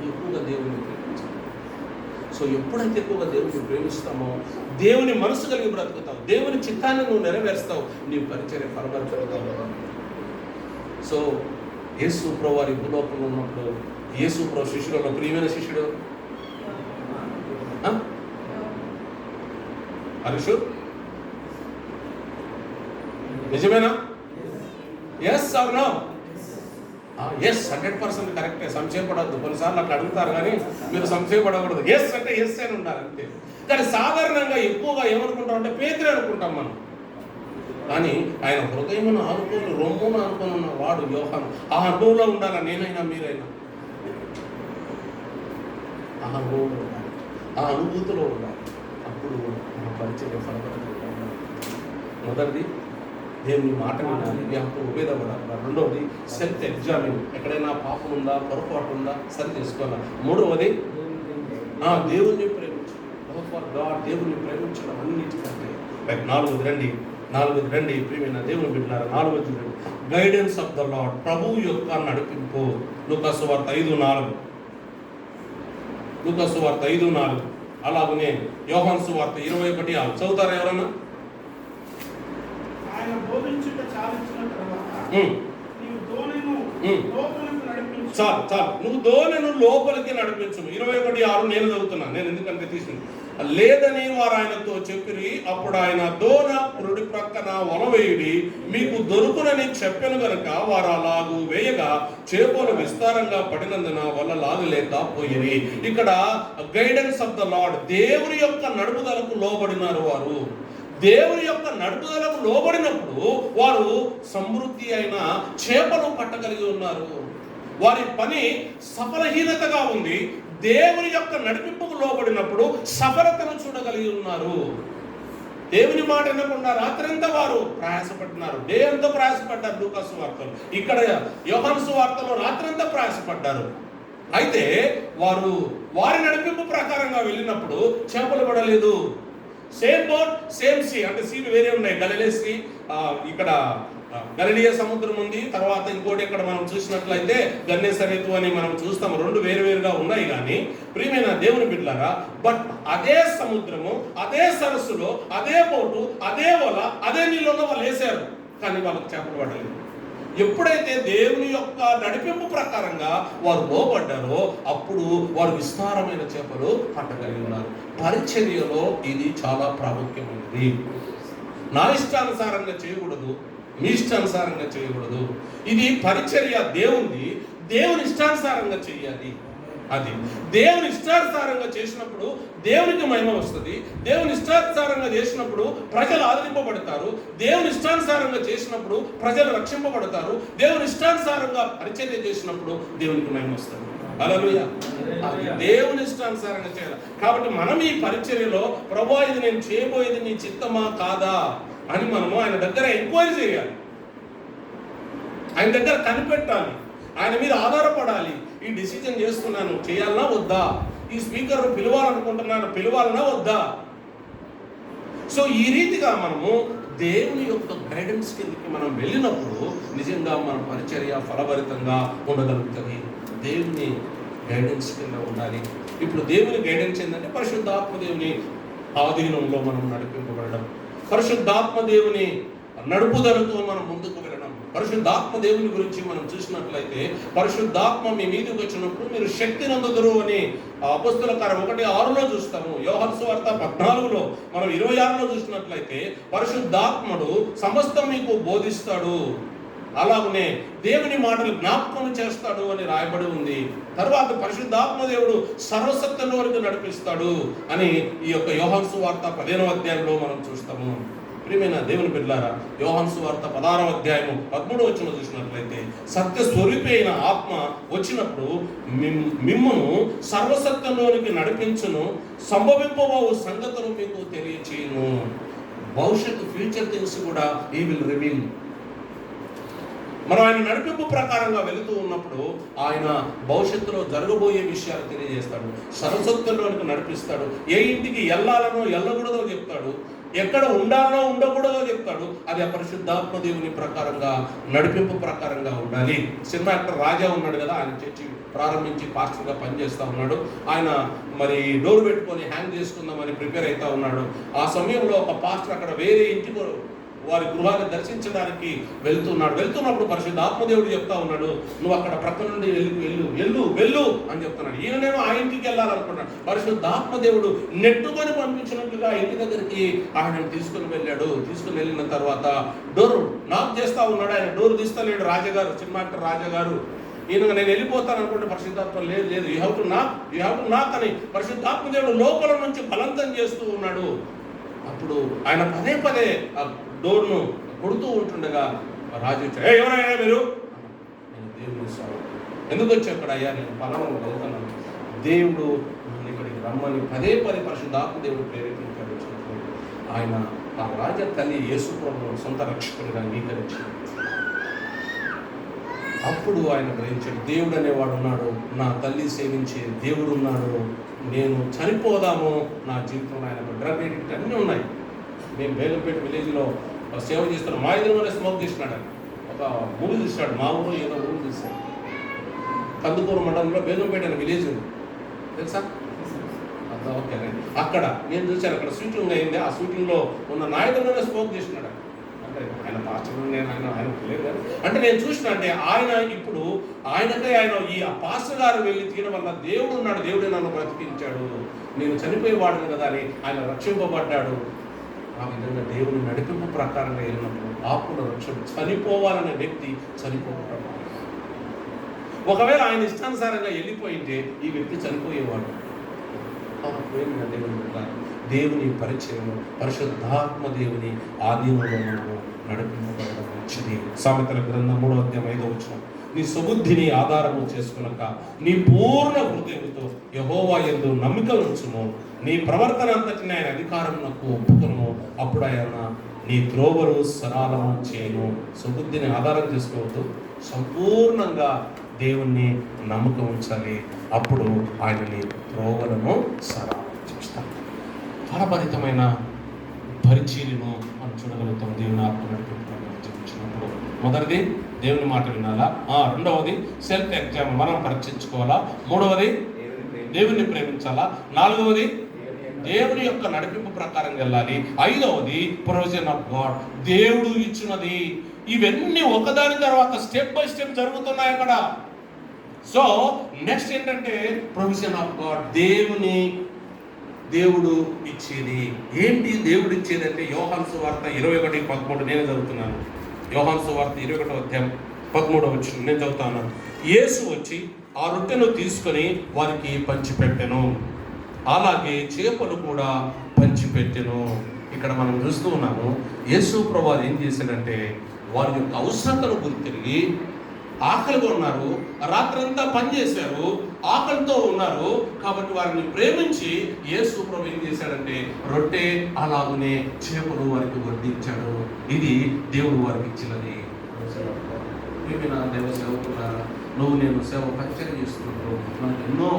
ఎక్కువగా దేవుడిని ప్రేమించాలి. సో ఎప్పుడైతే ఎక్కువగా దేవుడిని ప్రేమిస్తామో దేవుని మనసు కలిగి బ్రతుకుతావు, దేవుని చిత్తాన్ని నువ్వు నెరవేరుస్తావు, నీ పరిచర్య ఫలపరుచుతావు. సో యేసు ప్రభు వారి భూలోకంలో ఉన్నప్పుడు యేసు ప్రభు శిష్యులలో ప్రియమైన శిష్యుడు హరీషు, నిజమేనా? Yes are no? ఎస్, 100% కరెక్టే. సంశయపడద్దు. కొన్నిసార్లు అట్లా అడుగుతారు కానీ మీరు సంశయపడకూడదు. ఎస్ అంటే ఎస్ అని ఉండాలి అంతే. కానీ సాధారణంగా ఎక్కువగా ఏమనుకుంటాం అంటే పేతురు అనుకుంటాం మనం. కానీ ఆయన హృదయమును ఆనుకొని రొమ్మును ఆనుకొని ఉన్న వాడు యోహాను. ఆ అనుభవంలో ఉండాలా నేనైనా మీరైనా? ఆ అనుభవంలో ఉండాలి, ఆ అనుభూతిలో ఉండాలి. అప్పుడు మన పరిచర్య ఫలపడకుండా ఉండాలి. మొదటిది దేవుని మాట వినాలి, ఉపయోగపడాలి. రెండవది సెల్ఫ్ ఎగ్జామిన్, ఎక్కడైనా పాపం ఉందా, పొరపాటు ఉందా సరి చేసుకోవాలి. మూడవది దేవుణ్ణి ప్రేమించడం, లవ్ ఫర్ గాడ్, దేవుణ్ణి ప్రేమించడం అన్నిటికంటే. నాలుగోది రండి ప్రియమైన దేవుని బిడ్డలారా, నాలుగోది గైడెన్స్ ఆఫ్ ద లార్డ్, ప్రభువు యొక్క నడిపింపు. లూకా సువార్త 5:4, లూకా సువార్త 5:4. అలాగనే యోహాను సువార్త 21:6. చదువుతారా ఎవరన్నా? చాలు, నువ్వు దోణిను లోపలికి నడిపించు. 21:6 నేను చదువుతున్నా, నేను ఎందుకంటే తీసుకుని లేదని వారు ఆయనతో చెప్పిరి. అప్పుడు ఆయన దోణ కుడి ప్రక్కన వలవేయుడి మీకు దొరుకునని చెప్పెను గనుక వారు అలాగూ వేయగా చేపలు విస్తారంగా పడినందున వల్ల లాగలేకపోయిరి. ఇక్కడ గైడెన్స్ ఆఫ్ ద లార్డ్, దేవుని యొక్క నడుపుదలకు లోబడినారు వారు. దేవుని యొక్క నడుపుదలకు లోబడినప్పుడు వారు సమృద్ధి అయిన చేపలు పట్టగలిగి ఉన్నారు. వారి పని సఫలహీనతగా ఉంది. దేవుని యొక్క నడిపింపుకు లోబడినప్పుడు సఫలతను చూడగలిగి ఉన్నారు. దేవుని మాట వినకుండా రాత్రంతా వారు ప్రయాసపడుతున్నారు. డే అంతా ప్రయాసపడ్డారు లూకా సువార్తలో. ఇక్కడ యోహాను సువార్తలో రాత్రంతా ప్రయాసపడ్డారు. అయితే వారు వారి నడిపింపు ప్రకారంగా వెళ్ళినప్పుడు చేపలు పడలేదు. సేమ్ బోట్ సేమ్ సీ, అంటే సీలు వేరే ఉన్నాయి. గలిలే సీ, ఇక్కడ గలిలియా సముద్రం ఉంది. తర్వాత ఇంకోటి ఇక్కడ మనం చూసినట్లయితే గన్నేసరెతు అని మనం చూస్తాము. రెండు వేరువేరుగా ఉన్నాయి. కానీ ప్రియమైన దేవుని బిడ్డలారా, బట్ అదే సముద్రము, అదే సరస్సులో, అదే బోటు, అదే వల, అదే నీళ్ళలో వాళ్ళు వేశారు. కానీ వాళ్ళకి చేపలు పడలేదు. ఎప్పుడైతే దేవుని యొక్క నడిపింపు ప్రకారంగా వారు లోబడ్డారో అప్పుడు వారు విస్తారమైన చేపలు పట్టగలిగి ఉన్నారు. పరిచర్యలో ఇది చాలా ప్రాముఖ్యమైనది. నా ఇష్టానుసారంగా చేయకూడదు, మీ ఇష్టానుసారంగా చేయకూడదు. ఇది పరిచర్య దేవుని ఇష్టానుసారంగా చేయాలి. అది దేవుని ఇష్టానుసారంగా చేసినప్పుడు దేవునికి మహిమ వస్తుంది. దేవుని ఇష్టానుసారంగా చేసినప్పుడు ప్రజలు ఆదరింపబడతారు. దేవుని ఇష్టానుసారంగా చేసినప్పుడు ప్రజలు రక్షింపబడతారు. దేవుని ఇష్టానుసారంగా పరిచర్య చేసినప్పుడు దేవునికి మహిమ వస్తుంది. హల్లెలూయా. దేవుని ఇష్టానుసారంగా చేయాలి. కాబట్టి మనం ఈ పరిచర్యలో ప్రభువా ఇది నేను చేయబోయేది నీ చిత్తమా కాదా అని మనము ఆయన దగ్గర ఎంక్వైరీ చేయాలి. ఆయన దగ్గర కనిపెట్టాలి. ఆయన మీద ఆధారపడాలి. ఈ డిసిజన్ చేస్తున్నాను, చేయాలనా వద్దా? ఈ స్పీకర్ పిలవాలనుకుంటున్నాను, పిలవాలనా వద్దా? సో ఈ రీతిగా మనము దేవుని యొక్క గైడెన్స్ కిందకి మనం వెళ్ళినప్పుడు నిజంగా మన పరిచర్య ఫలభరితంగా ఉండగలుగుతుంది. దేవుని గైడెన్స్ కింద ఉండాలి. ఇప్పుడు దేవుని గైడెన్స్ ఏంటంటే పరిశుద్ధాత్మ దేవుని ఆధీనంలో మనం నడిపింపబడడం, పరిశుద్ధాత్మ దేవుని నడుపుదలతో మనం ముందుకు వెళ్ళడం. పరిశుద్ధాత్మ దేవుని గురించి మనం చూసినట్లయితే పరిశుద్ధాత్మ మీ మీదకి వచ్చినప్పుడు మీరు శక్తి నందుదురు అని అపొస్తలుల కార్యం 1:6లో చూస్తాము. యోహాను సువార్త 14లో మనం 26లో చూసినట్లయితే పరిశుద్ధాత్ముడు సమస్తం మీకు బోధిస్తాడు, అలాగనే దేవుని మాటలు జ్ఞాపకం చేస్తాడు అని రాయబడి ఉంది. తర్వాత పరిశుద్ధాత్మ దేవుడు సర్వసత్యంలో వరకు నడిపిస్తాడు అని ఈ యొక్క యోహాను సువార్త 15వ అధ్యాయంలో మనం చూస్తాము. ప్రియమైన దేవుని బిడ్డలారా, యోహాను సువార్త 16వ అధ్యాయము 13వ వచనం చూసినట్లయితే, సత్య స్వరూపి అయిన ఆత్మ వచ్చినప్పుడు మిమ్మును సర్వసత్యంలోనికి నడిపించును, సంభవింపబోవు సంగతులు మీకు తెలియచేయును. భవిష్యత్తు ఫ్యూచర్ థింగ్స్ కూడా ఈ విల్ రివీల్. మనం ఆయన నడిపింపు ప్రకారంగా వెళుతూ ఉన్నప్పుడు ఆయన భవిష్యత్తులో జరగబోయే విషయాలు తెలియజేస్తాడు, సర్వసత్యంలోనికి నడిపిస్తాడు, ఏ ఇంటికి వెళ్ళాలనో వెళ్ళకూడదో చెప్తాడు, ఎక్కడ ఉండాలనో ఉండకూడదో చెప్తాడు. అది ఆ పరిశుద్ధాత్మ దేవుని ప్రకారంగా నడిపింపు ప్రకారంగా ఉండాలి. సినిమా యాక్టర్ రాజా ఉన్నాడు కదా, ఆయన చర్చి ప్రారంభించి పాస్టర్గా పనిచేస్తూ ఉన్నాడు. ఆయన మరి డోర్ పెట్టుకొని హ్యాంగ్ చేసుకుందామని ప్రిపేర్ అవుతా ఉన్నాడు. ఆ సమయంలో ఒక పాస్టర్ అక్కడ వేరే ఇంటికి వారి గృహాన్ని దర్శించడానికి వెళ్తున్నప్పుడు పరిశుద్ధాత్మదేవుడు చెప్తా ఉన్నాడు, నువ్వు అక్కడ ప్రక్క నుండి వెళ్ళు అని చెప్తున్నాడు. ఈయననేమో ఆ ఇంటికి వెళ్ళాలనుకున్నాడు. పరిశుద్ధాత్మదేవుడు నెట్టుకొని పంపించినట్లుగా ఇంటి దగ్గరికి ఆయన తీసుకుని వెళ్ళిన తర్వాత డోర్ నాక్ చేస్తా ఉన్నాడు. ఆయన డోర్ తీస్తలేడు రాజాగారు, సినిమా యాక్టర్ రాజాగారు. ఈయన నేను వెళ్ళిపోతాను అనుకుంటే పరిశుద్ధాత్మ లేదు యూ హ్యావ్ టు నాక్ అని పరిశుద్ధాత్మదేవుడు లోపల నుంచి బలవంతం చేస్తూ ఉన్నాడు. అప్పుడు ఆయన పదే ఆ డోర్ను కొడుతూ ఉంటుండగా రాజు వచ్చాడు. ఎవరైనా మీరు? నేను దేవుని స్వామి. ఎందుకు వచ్చి అక్కడ? అయ్యా నేను పలానా వెళ్తున్నాను, దేవుడు నన్ను ఇక్కడికి రమ్మని పదే పరిశుద్ధాత్మ దేవుడు ప్రేరేపించాడు. ఆయన ఆ రాజ తల్లి యేసు ప్రభువును సొంత రక్షకునిగా అంగీకరించాడు. అప్పుడు ఆయన గ్రహించాడు, దేవుడు అనేవాడు ఉన్నాడు, నా తల్లి సేవించే దేవుడు ఉన్నాడు, నేను చనిపోదాము, నా జీవితంలో ఆయన డ్రగ్ ఎడిక్ట్ అన్నీ ఉన్నాయి. మేము బేగంపేట విలేజ్లో సేవ చేస్తున్నాం. మా ఎదురుగానే స్మోక్ చేసినాడు. ఒక ఊరు తీసాడు, మా ఊరు ఏదో ఊరు తీసాడు. కందుకూరు మండలంలో బేగంపేట అనే విలేజ్ ఉంది, తెలుసా? ఓకే, అక్కడ నేను చూశాను. అక్కడ షూటింగ్ అయింది. ఆ షూటింగ్లో ఉన్న నా ఎదురుగానే స్మోక్ చేసినాడు. అంటే ఆయన పాస్టర్ ఆయన లేదు అంటే నేను చూసిన అంటే ఆయన ఇప్పుడు ఆయన ఈ పాస్టర్ గారు వెళ్ళి తీయడం వల్ల దేవుడు ఉన్నాడు, దేవుడే నన్ను బ్రతికించాడు, నేను చనిపోయేవాడును కదా అని ఆయన రక్షింపబడ్డాడు. ఆ విధంగా దేవుని నడిపింపు ప్రకారంగా వెళ్ళినప్పుడు ఆత్మల రక్షణ చనిపోవాలనే వ్యక్తి చనిపోతాడు. ఒకవేళ ఆయన ఇష్టానుసారంగా వెళ్ళిపోయింటే ఈ వ్యక్తి చనిపోయేవాడు. దేవుని పరిచయం, పరిశుద్ధాత్మ దేవుని ఆధీనంలో మనము నడిపింపబడడం మంచిది. సామెతల గ్రంథం 3వ అధ్యాయం 5వ వచనం, నీ సుబుద్ధిని ఆధారము చేసుకునక నీ పూర్ణ హృదయంతో యెహోవా యందు నమ్మిక ఉంచుము, నీ ప్రవర్తన అంతటిని ఆయన అధికారమునకు ఒప్పుకొను, అప్పుడు ఆయన నీ త్రోవలు సరళము చేయను. సుబుద్ధిని ఆధారం చేసుకోవద్దు, సంపూర్ణంగా దేవుణ్ణి నమ్మకం ఉంచాలి. అప్పుడు ఆయన నీ త్రోవలను సరళం చేస్తాడు. ఫలభరితమైన పరిచర్యను మనం చూడగలుగుతాం దేవుని ఆత్మ నడిపించినప్పుడు. మొదటిది దేవుని మాట వినాలా, రెండవది సెల్ఫ్ ఎగ్జామ్ మనం పరీక్షించుకోవాలా, మూడవది దేవుని ప్రేమించాలా, నాలుగవది దేవుని యొక్క నడిపింపు ప్రకారం వెళ్ళాలి, ఐదవది ప్రొవిజన్ ఆఫ్ గాడ్, దేవుడు ఇచ్చినది. ఇవన్నీ ఒకదాని తర్వాత స్టెప్ బై స్టెప్ జరుగుతున్నాయి అక్కడ. సో నెక్స్ట్ ఏంటంటే ప్రొవిజన్ ఆఫ్ గాడ్, దేవుడు ఇచ్చేది ఏంటి? దేవుడు ఇచ్చేది అంటే యోహాను సువార్త 21:13 నేను చదువుతున్నాను. యోహాను సువార్త 21వ అధ్యాయం 13వ వచనం నేను చదువుతాను. యేసు వచ్చి ఆ రొట్టెను తీసుకొని వారికి పంచిపెట్టెను, అలాగే చేపలు కూడా పంచిపెట్టెను. ఇక్కడ మనం చూస్తూ ఉన్నాము, యేసు ప్రభువు ఏం చేశాడంటే వారి యొక్క అవసరతను గుర్తిరిగి ఆకలిగా ఉన్నారు, రాత్రంతా పనిచేశారు, ఆకలితో ఉన్నారు కాబట్టి వారిని ప్రేమించి యేసు ప్రభువు ఏం చేశాడంటే రొట్టె అలాగనే చేపలు వారికి వడ్డించాడు. ఇది దేవుడు వారికి ఇచ్చినది. నా దేవ సేవకులారా, నువ్వు నేను సేవ పరిచయం చేస్తున్నప్పుడు మనకు ఎన్నో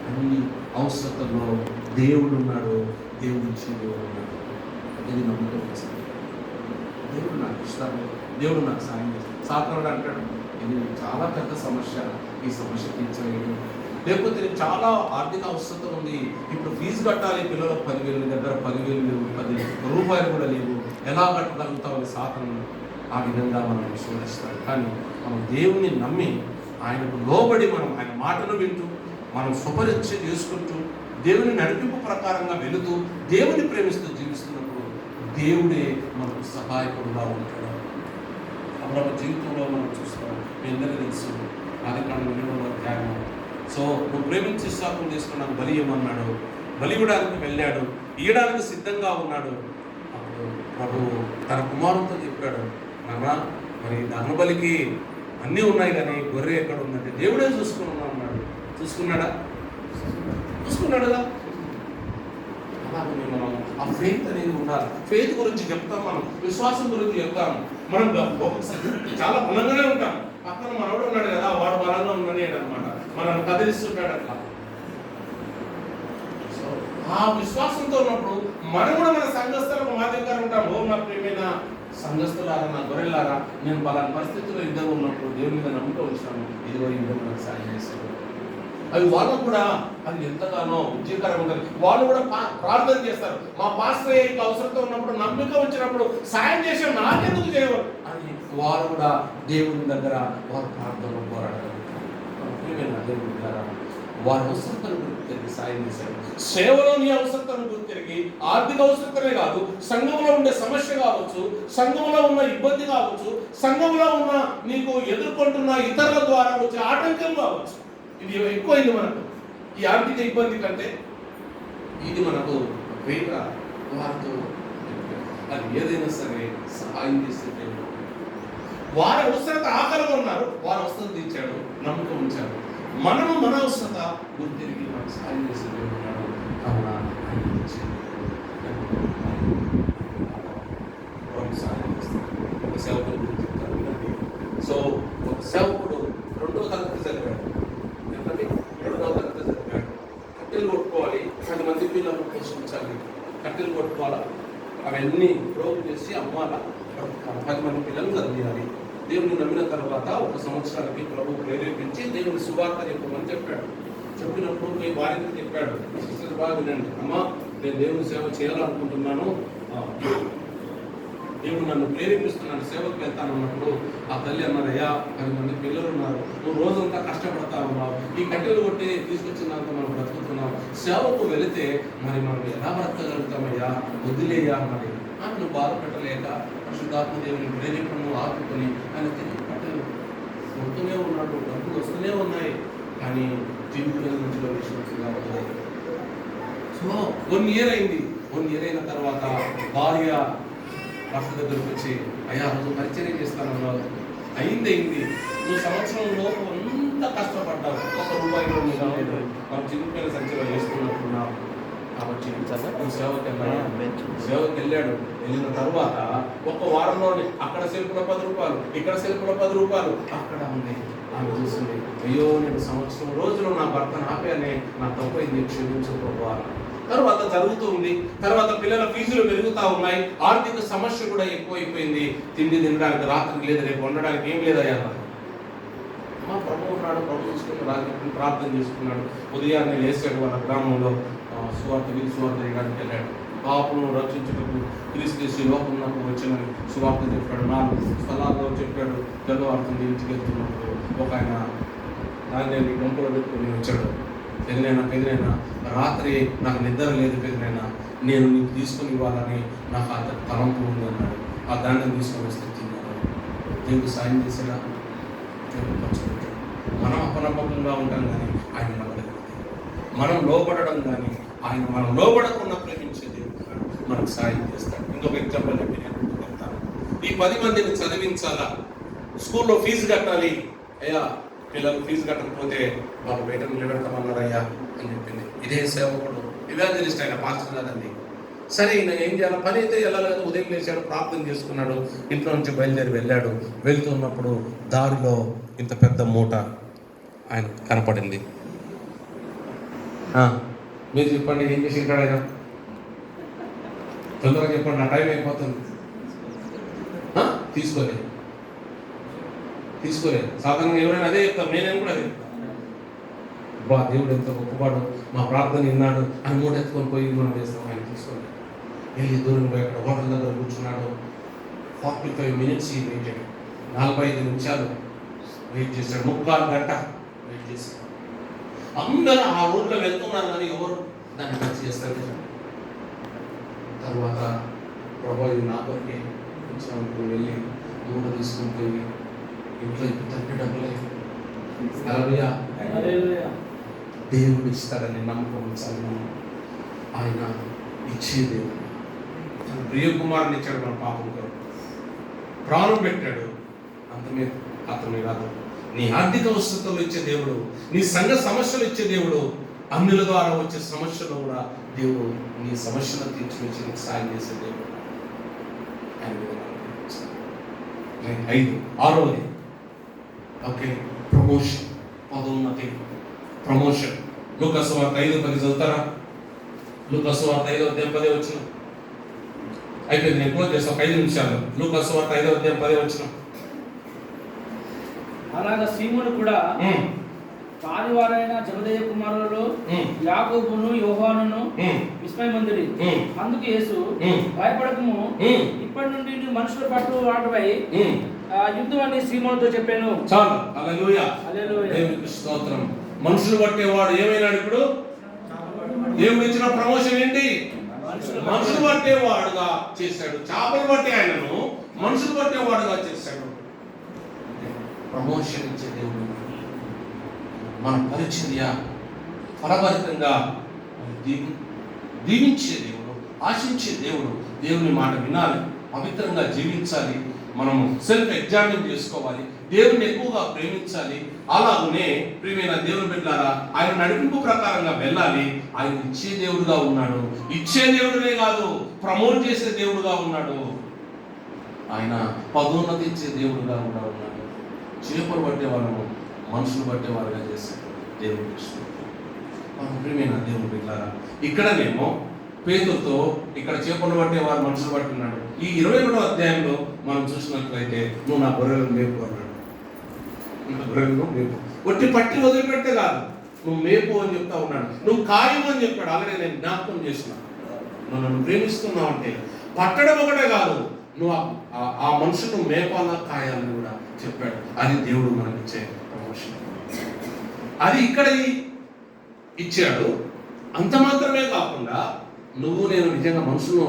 అన్ని అవసరతల్లో దేవుడు ఉన్నాడు, దేవుడు ఇచ్చింది ఉన్నాడు. ఇది నమ్మకం చేస్తాను. దేవుడు నాకు ఇస్తాడు, దేవుడు నాకు సాయం చేస్తాడు. సాతానుడు అంటాడు, ఇది చాలా పెద్ద సమస్య, ఈ సమస్య తీర్చలేదు, లేకపోతే చాలా ఆర్థిక అవసరం ఉంది, ఇప్పుడు ఫీజు కట్టాలి, పిల్లలకు 10,000 దగ్గర 10,000 లేవు, 10 రూపాయలు కూడా లేవు, ఎలా కట్టగలుగుతామని సాతానుడు ఆ విధంగా మనం విశ్వసిస్తాడు. కానీ మనం దేవుని నమ్మి ఆయనకు లోబడి మనం ఆయన మాటను వింటూ మనం సుపరీక్ష చేసుకుంటూ దేవుని నడిపింపు ప్రకారంగా వెళుతూ దేవుని ప్రేమిస్తూ జీవిస్తున్నప్పుడు దేవుడే మనకు సహాయకుడుగా ఉంటాడు. అబ్రహాము జీవితంలో మనం చూస్తాం, మీ అందరికీ తెలుసు, ఆదికాండం 8వ అధ్యాయం. సో నువ్వు ప్రేమించి విశ్వాసం చేసుకున్నాను, బలి ఇవ్వమన్నాడు, బలి ఇవ్వడానికి వెళ్ళాడు, ఇవ్వడానికి సిద్ధంగా ఉన్నాడు. ప్రభు తన కుమారునితో చెప్పాడు, నాన్న మరి దహనబలికి అన్నీ ఉన్నాయి కానీ గొర్రె ఎక్కడ ఉందంటే దేవుడే చూసుకున్నా అన్నాడు. చూసుకున్నాడా? చూసుకున్నాడుగా. అలాగే మనం ఆ ఫెయిత్ అనేది ఉండాలి. ఫెయిత్ గురించి చెప్తాం, మనం విశ్వాసం గురించి చెప్తాము. మనం చాలా బలంగానే ఉంటాం. పక్కన మనవాడు ఉన్నాడు కదా, వాడు బలంగా ఉన్నాడు అనమాట, మనల్ని కదిలిస్తుంటాడు అట్లా. సో ఆ విశ్వాసంతో ఉన్నప్పుడు మనం కూడా మన సంఘస్థలకు మాదిరిగా ఉంటాం. ఓ నా ప్రియమైన సంఘస్థులారా, నా గొర్రెలారా, నేను పలానా పరిస్థితుల్లో ఇద్దరు ఉన్నప్పుడు దేవుని మీద నమ్మకం వచ్చాను, ఇదిగో ఇద్దరు మనకు సాయం చేశారు. అవి వాళ్ళకు కూడా అది ఎంతగానో ఉద్యోగకరంగా ఉంటుంది. వాళ్ళు కూడా ప్రార్థన చేస్తారు. మా పాస్టర్ అవసరంతో ఉన్నప్పుడు, నమ్మిక వచ్చినప్పుడు సాయం చేసాం, నాకెందుకు చేయవు అని వారు కూడా దేవుని దగ్గర వారు ప్రార్థనలో పోరాడగలుగుతారు. దేవుని ద్వారా వారి అవసరతను గురించి తిరిగి సాయం చేశారు. సేవలో నీ అవసరతను గురించి తిరిగి, ఆర్థిక అవసరతనే కాదు, సంఘంలో ఉండే సమస్య కావచ్చు, సంఘంలో ఉన్న ఇబ్బంది కావచ్చు, సంఘంలో ఉన్న నీకు ఎదుర్కొంటున్న ఇతరుల ద్వారా వచ్చే ఆటంకం కావచ్చు. ఇది ఎక్కువైంది మనకు. ఈ ఆర్థిక ఇబ్బంది కంటే ఇది మనకు వేగ వారితో అది ఏదైనా సరే సహాయం చేస్తే వారి అవసరత ఆకలిగా ఉన్నారు, వారి అవసరం తీర్చాడు, నమ్మకం ఉంచాడు. మనము మన అవసరత గుర్తిరిగి మనకు సహాయం చేసే ఉన్నాడు. కావున సహాయం చేస్తాడు. ఒక సేవకుడు గురించి చెప్తారు. సో ఒక సేవకుడు 2వ తరగతి చదివాడు. ఎందుకంటే 2వ తరగతి చదివాడు. కట్టెలు కొట్టుకోవాలి, 10 మంది పిల్లలు పోషించాలి, కట్టెలు కొట్టుకోవాలా, అవన్నీ ప్రోగు చేసి అమ్మాలా, 10 మంది పిల్లలు చదివేయాలి. దేవుని నమ్మిన తర్వాత 1 సంవత్సరానికి ప్రభు ప్రేరేపించి దేవుని సువార్త చెప్పమని చెప్పాడు. చెప్పినప్పుడు మీ భార్యకి చెప్పాడు, సిస్టర్ బాగా వినండి, అమ్మా నేను దేవుని సేవ చేయాలనుకుంటున్నాను, దేవుడు నన్ను ప్రేరేపిస్తున్నాను, సేవకు వెళ్తాను అన్నప్పుడు ఆ తల్లి అన్నారు, అయ్యా 10 మంది పిల్లలు ఉన్నారు, నువ్వు రోజంతా కష్టపడతా ఉన్నావు, ఈ కట్టెలు కొట్టి తీసుకొచ్చినంత మనం బ్రతుకుతున్నావు, సేవకు వెళితే మరి మనం ఎలా బ్రతకగలుగుతామయ్యా, వదిలేయ్యా మరి నువ్వు బాధపెట్టలేక పరిశుద్ధాత్మ దేవుని ప్రేరేపణను ఆపుకొని ఆయన తిరిగి కట్టెలు కొడుతూనే ఉన్నాడు. డబ్బులు వస్తూనే ఉన్నాయి, కానీ జీవితం నుంచి విశ్వాసంగా ఉన్నాయి. సో 1 ఇయర్ అయింది. 1 ఇయర్ అయిన తర్వాత భార్య భర్త దగ్గరకు వచ్చి, అయ్యా రోజు పరిచయం చేస్తానన్నావు, అయింది నువ్వు సంవత్సరంలో అంత కష్టపడ్డావు, 1 రూపాయి కూడా నీకు రాలేదు, మనం చిన్నపిల్లల సంఖ్యలో వేసుకున్నట్టున్నావు కాబట్టి నువ్వు సేవకి వెళ్ళాడు. వెళ్ళిన తర్వాత 1 వారంలోనే అక్కడ సెల్ఫ్లో 10 రూపాయలు, ఇక్కడ సెల్ఫ్లో 10 రూపాయలు అక్కడ ఉంది. ఆమె చూసింది, అయ్యో నేను సంవత్సరం రోజులు నా భర్తను ఆపానే, నా తప్పైంది, క్షమించు ప్రభువా. తర్వాత జరుగుతూ ఉంది. తర్వాత పిల్లల ఫీజులు పెరుగుతూ ఉన్నాయి, ఆర్థిక సమస్య కూడా ఎక్కువైపోయింది, తిండి తినడానికి రాత్రికి లేదు, రేపు వండడానికి ఏం లేదయ్యా. మా ప్రభు ఉన్నాడు, ప్రభు చూసుకుని రాత్రి ప్రార్థన చేసుకున్నాడు. ఉదయాన్నే లేచాడు, వాళ్ళ గ్రామంలో సువార్త చేయడానికి వెళ్ళాడు. పాపను రక్షించుటకు క్రీస్తు లోకమునకు వచ్చిన సువార్త చెప్పాడు. 4 స్థలాల్లో చెప్పాడు. తెల్లవారుతుంది ఇంటికి వెళ్తున్నప్పుడు ఒక ఆయన నాయన గుంపులో పెట్టుకుని వచ్చాడు. పెదినైనా రాత్రి నాకు నిద్ర లేదు పెదినైనా, నేను నీకు తీసుకుని ఇవ్వాలని నాకు ఆ తలంపు ఉంది అన్నాడు. ఆ దండం తీసుకొని వస్తే తిన్నాడు. దేవుడు సాయం చేసేలా దేవుడు పంచుకుంటాడు. మనం అపనమ్మకంగా ఉంటాం కానీ ఆయన మన దగ్గర, మనం లోపడడం కానీ ఆయన మనం లోపడకుండా ప్రేమించే దేవుడు మనకు సాయం చేస్తాడు. ఇంకొక ఎగ్జాంపుల్ చెప్పి నేను చెప్తాను. ఈ 10 మందిని చదివించాలా, స్కూల్లో ఫీజు కట్టాలి, అయ్యా పిల్లలు ఫీజు కట్టకపోతే వాళ్ళు బయట నిలబెడతామన్నారయ్యా అని చెప్పింది. ఇదే సేవకుడు ఇవాంజలిస్ట్ అయిన పాస్టర్ కాదండి. సరే ఈయన ఏం చేయాలి, పని అయితే వెళ్ళాలి కదా. ఉదయం లేచాడు, ప్రార్థన చేసుకున్నాడు, ఇంట్లో నుంచి బయలుదేరి వెళ్ళాడు. వెళ్తున్నప్పుడు దారిలో ఇంత పెద్ద మూట ఆయన కనపడింది. మీరు చెప్పండి, ఏం చేసి ఉంటాడు ఆయన? తొందరగా చెప్పండి, నా టైం అయిపోతుంది. తీసుకోలేదు. సాధారణంగా ఎవరైనా అదే చెప్తాం, నేనేం కూడా అదే బా దేవుడు ఎంత గొప్పవాడు, మా ప్రార్థన విన్నాడు అని మూట ఎత్తుకొని పోయి మనం చేస్తాం. ఆయన తీసుకోలేదు. వెళ్ళి దూరం పోయి అక్కడ హోటల్ దగ్గర కూర్చున్నాడు. 45 minutes వెయిట్ చేయాడు. 45 నిమిషాలు వెయిట్ చేశాడు. 3/4 గంట వెయిట్ చేశాడు. అందరూ ఆ రోడ్లో వెళ్తున్నారు కానీ ఎవరు దాన్ని టచ్ చేస్తారు. తర్వాత ప్రభు ఇది నా కొరకే వచ్చాము, వెళ్ళి మూట తీసుకుని పోయి ఇంట్లో ఇప్పుడు తండ్రి డబ్బులే దేవుడు ఇస్తాడని నమ్మకం ఉంచాలి. మనం ఆయన ఇచ్చే దేవుడు, తన ప్రియ కుమారుని ఇచ్చాడు మన పాపం కొరకు, ప్రాణం పెట్టాడు. అంతమే అతని కాదు, నీ ఆర్థిక వసతులు ఇచ్చే దేవుడు, నీ సంఘ సమస్యలు ఇచ్చే దేవుడు, అన్యుల ద్వారా వచ్చే సమస్యలు కూడా దేవుడు నీ సమస్యలను తీర్చివేసి నీకు సాయం చేసే దేవుడు. ఐదు, ఆరోది ఓకే, ప్రమోషన్, పదోన్నతి, ప్రమోషన్. లూకా సువార్త 5:10 చదువుతారా? లూకా సువార్త 5:10 వచ్చిన అయిపోయింది, నేను క్లోజ్ చేస్తాను 5 నిమిషాలు. లూకా సువార్త 5:10 వచ్చిన. అలాగా సీమోను కూడా పాలివారైన జబదయి కుమారులలో యాకోబును యోహానును విస్మయమందుడి. అందుకు యేసు, భయపడకము, ఇప్పటి నుండి నువ్వు మనుషుల పట్టు వాటిపై యుద్ధం అని సీమోనుతో చెప్పాను. చాలు. హల్లెలూయా, హల్లెలూయా. దేవునికి స్తోత్రం. మనుషులు పట్టేవాడు ఏమైనాడు ఇప్పుడు? దేవుడు ఇచ్చిన ప్రమోషన్ ఏంటి? మనుషులు పట్టేవాడుగా చేశాడు. చేపలు పట్టే ఆయనను మనుషులు పట్టేవాడుగా చేశాడు. ప్రమోషన్ ఇచ్చే దేవుడు, మన పరిచర్య ఫలభరితంగా దీవించే దేవుడు, ఆశించే దేవుడు. దేవుని మాట వినాలి, పవిత్రంగా జీవించాలి, మనము సెల్ఫ్ ఎగ్జామిన్ చేసుకోవాలి, దేవుని ఎక్కువగా ప్రేమించాలి. అలాగనే ప్రియమైన దేవుని బిడ్డలారా, ఆయన నడిపింపు ప్రకారంగా వెళ్ళాలి. ఆయన ఇచ్చే దేవుడుగా ఉన్నాడు. ఇచ్చే దేవుడునే కాదు, ప్రమోట్ చేసే దేవుడుగా ఉన్నాడు. ఆయన పదోన్నతి ఇచ్చే దేవుడుగా కూడా ఉన్నాడు. చేపలు పట్టే వాళ్ళను మనుషులు పట్టేవారుగా చేశాడు దేవుడు. మనం ప్రియమైన దేవుని బిడ్డలారా, ఇక్కడనేమో పేతురుతో ఇక్కడ చేపలు పట్టేవారు మనుషులు పట్టున్నాడు. ఈ 21వ అధ్యాయంలో మనం చూసినట్లయితే, నువ్వు నా గొర్రెలను మేపు అన్నాడు. నా గొర్రెలను మేపు, ఒట్టి పట్టి వదిలిపెట్టే కాదు, నువ్వు మేపు అని చెప్తా ఉన్నాడు. నువ్వు కాయము అని చెప్పాడు. అలాగే నేను జ్ఞాపకం చేసిన, నువ్వు నన్ను ప్రేమిస్తున్నావు అంటే పట్టడం ఒకటే కాదు, నువ్వు ఆ మనుషులను మేపాలా కాయాలని కూడా చెప్పాడు. అది దేవుడు మనకిచ్చే ప్రమోషన్. అది ఇక్కడ ఇచ్చాడు. అంత మాత్రమే కాకుండా నువ్వు నేను నిజంగా మనుషులను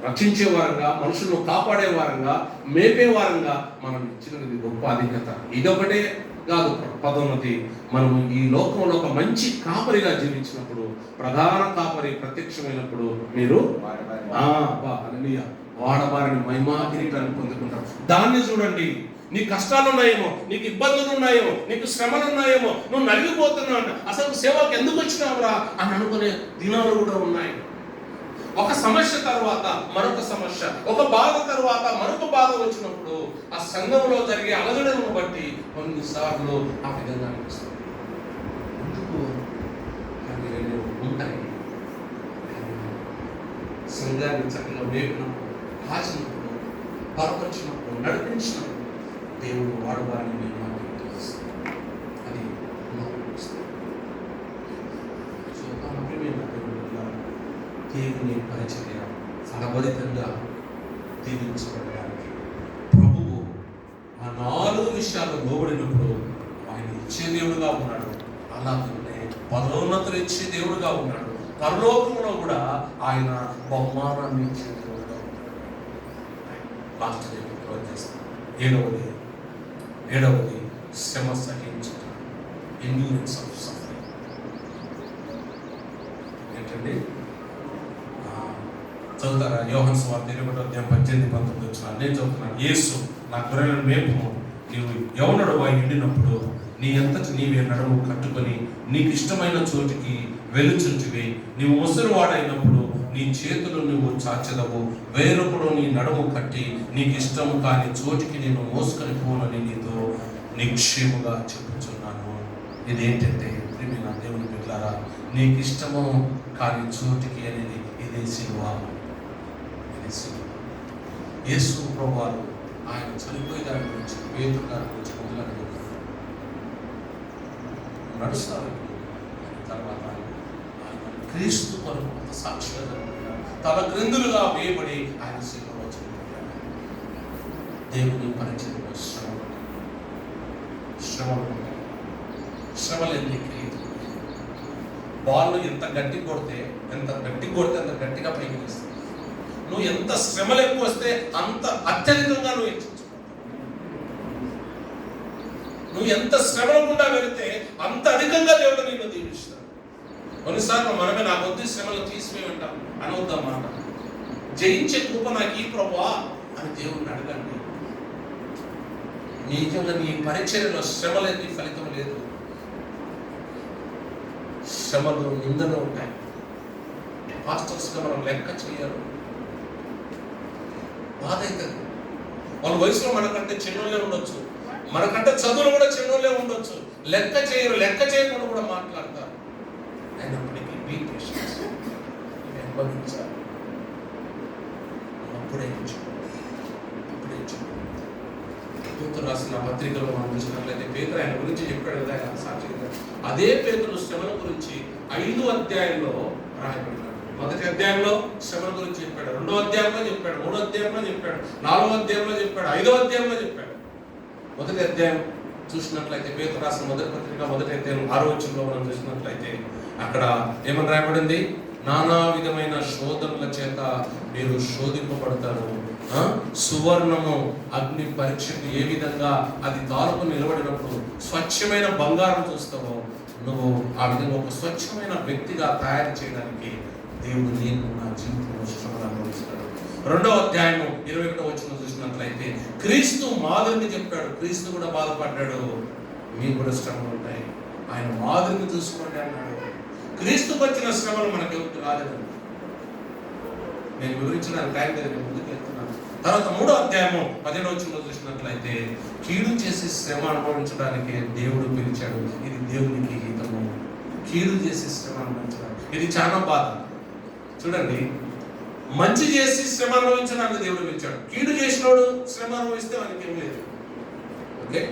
రక్షించే వారంగా, మనుషులను కాపాడే వారంగా, మేపే వారంగా మనం ఇచ్చినది గొప్ప అధికత. ఇదొకటే కాదు పదోన్నతి. మనము ఈ లోకంలో ఒక మంచి కాపరిగా జీవించినప్పుడు, ప్రధాన కాపరి ప్రత్యక్షమైనప్పుడు మీరు వాడబారిని మహిమా కిరీటాన్ని పొందుకుంటారు. దాన్ని చూడండి. నీ కష్టాలు ఉన్నాయేమో, నీకు ఇబ్బందులు ఉన్నాయేమో, నీకు శ్రమలు ఉన్నాయేమో, నువ్వు నలిగిపోతున్నావు, అసలు సేవకు ఎందుకు వచ్చినావురా అని అనుకునే దినాలు కూడా ఉన్నాయి. ఒక సమస్య తర్వాత మరొక సమస్య, ఒక బాధ తర్వాత మరొక బాధ వచ్చినప్పుడు ఆ సంఘంలో జరిగే అలజడులను బట్టి కొన్నిసార్లు ఆ విధంగా అనిపిస్తుంది. ఎందుకు ఉంటాయి? సంఘాన్ని చక్కగా వేపినప్పుడు, కాచినప్పుడు, బలపరిచినప్పుడు, నడిపించినప్పుడు దేవుడు వాడవారిని మేము అది దేవుని పరిచర్య ఫలభరితంగా దీవించబడడానికి ప్రభువు ఆ 4 విషయాలు లోబడినప్పుడు ఆయన ఇచ్చే దేవుడుగా ఉన్నాడు. అలాగే పదోన్నతులు ఇచ్చే దేవుడుగా ఉన్నాడు. పరలోకంలో కూడా ఆయన బహుమానాన్ని ఇచ్చే దేవుడుగా ఉన్నాడు. లాస్ట్ క్లోజ్ చేస్తాను. ఏడవది శ్రమ సహించుట, ఎండ్యూరెన్స్ ఆఫ్ సఫరింగ్. ఏంటండి? చదువుతారా? యోహాను సువార్త 21:18-19 వచ్చిన నేను చదువుతున్నాను. యేసు, నా గొర్రెలను మేపుము, నీవు యవనుడు ఎండినప్పుడు నీ అంతటి నీవే నడుము కట్టుకొని నీకు ఇష్టమైన చోటికి వెలుచుంటివి. నీవు ముసలివాడైనప్పుడు నీ చేతులు నువ్వు చాచెదవు, వేరొకడు నీ నడుము కట్టి నీకు ఇష్టము కాని చోటికి నేను మోసుకొని పోనని నీతో నిక్షేముగా చెప్పుచున్నాను. ఇదేంటంటే ప్రియమైన దేవుని బిడ్డలారా, నీకు ఇష్టము కాని చోటికి అనేది ఇదే సిలువ. యేసు ప్రభువారు ఆయన చనిపోయే దాని గురించి, పేతురు దాని గురించి మొదలైన నడుస్తారు. తర్వాత క్రీస్తు కొరకు కొంత సాక్షిగా తన గ్రంథులుగా వేయబడి ఆయన శిలువలో చనిపోయాడు. దేవుని పరిచయంలో శ్రమలు ఎన్నికలు. బాల్ ఎంత గట్టి కొడితే అంత గట్టిగా పైకి వేస్తుంది. నువ్వు ఎంత శ్రమలు ఎక్కువ వస్తే అంత అత్యధికంగా నువ్వు హెచ్చించు. నువ్వు ఎంత శ్రమల గుండా వెళితే అంత అధికంగా దేవుడు నిన్ను దీవిస్తాడు. కొన్నిసార్లు మనమే నాకు వద్దు శ్రమలు తీసివేయంటాం అనవద్దాం మాట. జయించే కృప నాకు ఈ ప్రభువా అని దేవుణ్ణి అడగండి. నిజంగా నీ పరిచర్యలో శ్రమ లేదు, ఫలితం లేదు. శ్రమలు, నిందలు ఉంటాయి. పాస్టర్స్గా మనం లెక్క చేయరు. బాధ అవుతుంది. వాళ్ళ వయసులో మనకంటే చిన్నోళ్ళే ఉండొచ్చు, మనకంటే చదువులు కూడా చిన్నోళ్ళే ఉండొచ్చు. లెక్క చేయరు, లెక్క చేయకుండా కూడా మాట్లాడతారు. అయినప్పటికీ బీ పేషెన్స్, అనుభవించాలి. అప్పుడే పేతురు రాసిన పత్రికలో మనం చూసినట్లయితే పేతురు ఆయన గురించి చెప్పాడు కదా, ఆయన సాక్షిగా. అదే పేతురు శ్రమల గురించి 5వ అధ్యాయంలో రాయబడినాడు. 1వ అధ్యాయంలో శ్రమల గురించి చెప్పాడు, 2వ అధ్యాయంలో చెప్పాడు, 3వ అధ్యాయంలో చెప్పాడు, 4వ అధ్యాయంలో చెప్పాడు, 5వ అధ్యాయంలో చెప్పాడు. 1వ అధ్యాయం చూసినట్లయితే పేతురు రాసిన మొదటి పత్రిక 1వ అధ్యాయం 6వ వచనంలో మనం చూసినట్లయితే అక్కడ ఏమని రాయబడింది? నానా విధమైన శోధనల చేత మీరు శోధింపబడతారు. సువర్ణము అగ్ని పరీక్షకు ఏ విధంగా అది తాలూకు నిలబడినప్పుడు స్వచ్ఛమైన బంగారం చూస్తావో, నువ్వు ఆ విధంగా ఒక స్వచ్ఛమైన వ్యక్తిగా తయారు చేయడానికి దేవుడు నీకు నా జీవితంలో శ్రమలు అనుభవిస్తాడు. 2వ అధ్యాయం 21వ వచనం చూసినట్లయితే క్రీస్తు మాదిరిని చెప్పాడు. క్రీస్తు కూడా బాధపడ్డాడు. మీకు కూడా శ్రమలు ఉంటాయి, ఆయన మాదిరిని చూసుకోండి అన్నాడు. క్రీస్తుకు వచ్చిన శ్రమలు మనకి రాలేదండి. నేను వివరించడానికి టైం దగ్గర ముందుకు వెళ్తున్నాను. తర్వాత 3వ అధ్యాయము 17వ వచనంలో చూసినట్లయితే కీడు చేసి శ్రమ అనుభవించడానికి దేవుడు పిలిచాడు. ఇది దేవునికి హితము. కీడు చేసి శ్రమ అనుభవించడానికి ఇది చాలా బాధ. చూడండి, మంచి చేసి శ్రమ అనుభవించడానికి దేవుడు పిలిచాడు. కీడు చేసినోడు శ్రమ అనుభవిస్తే వానికి ఏం లేదు. ఓకే,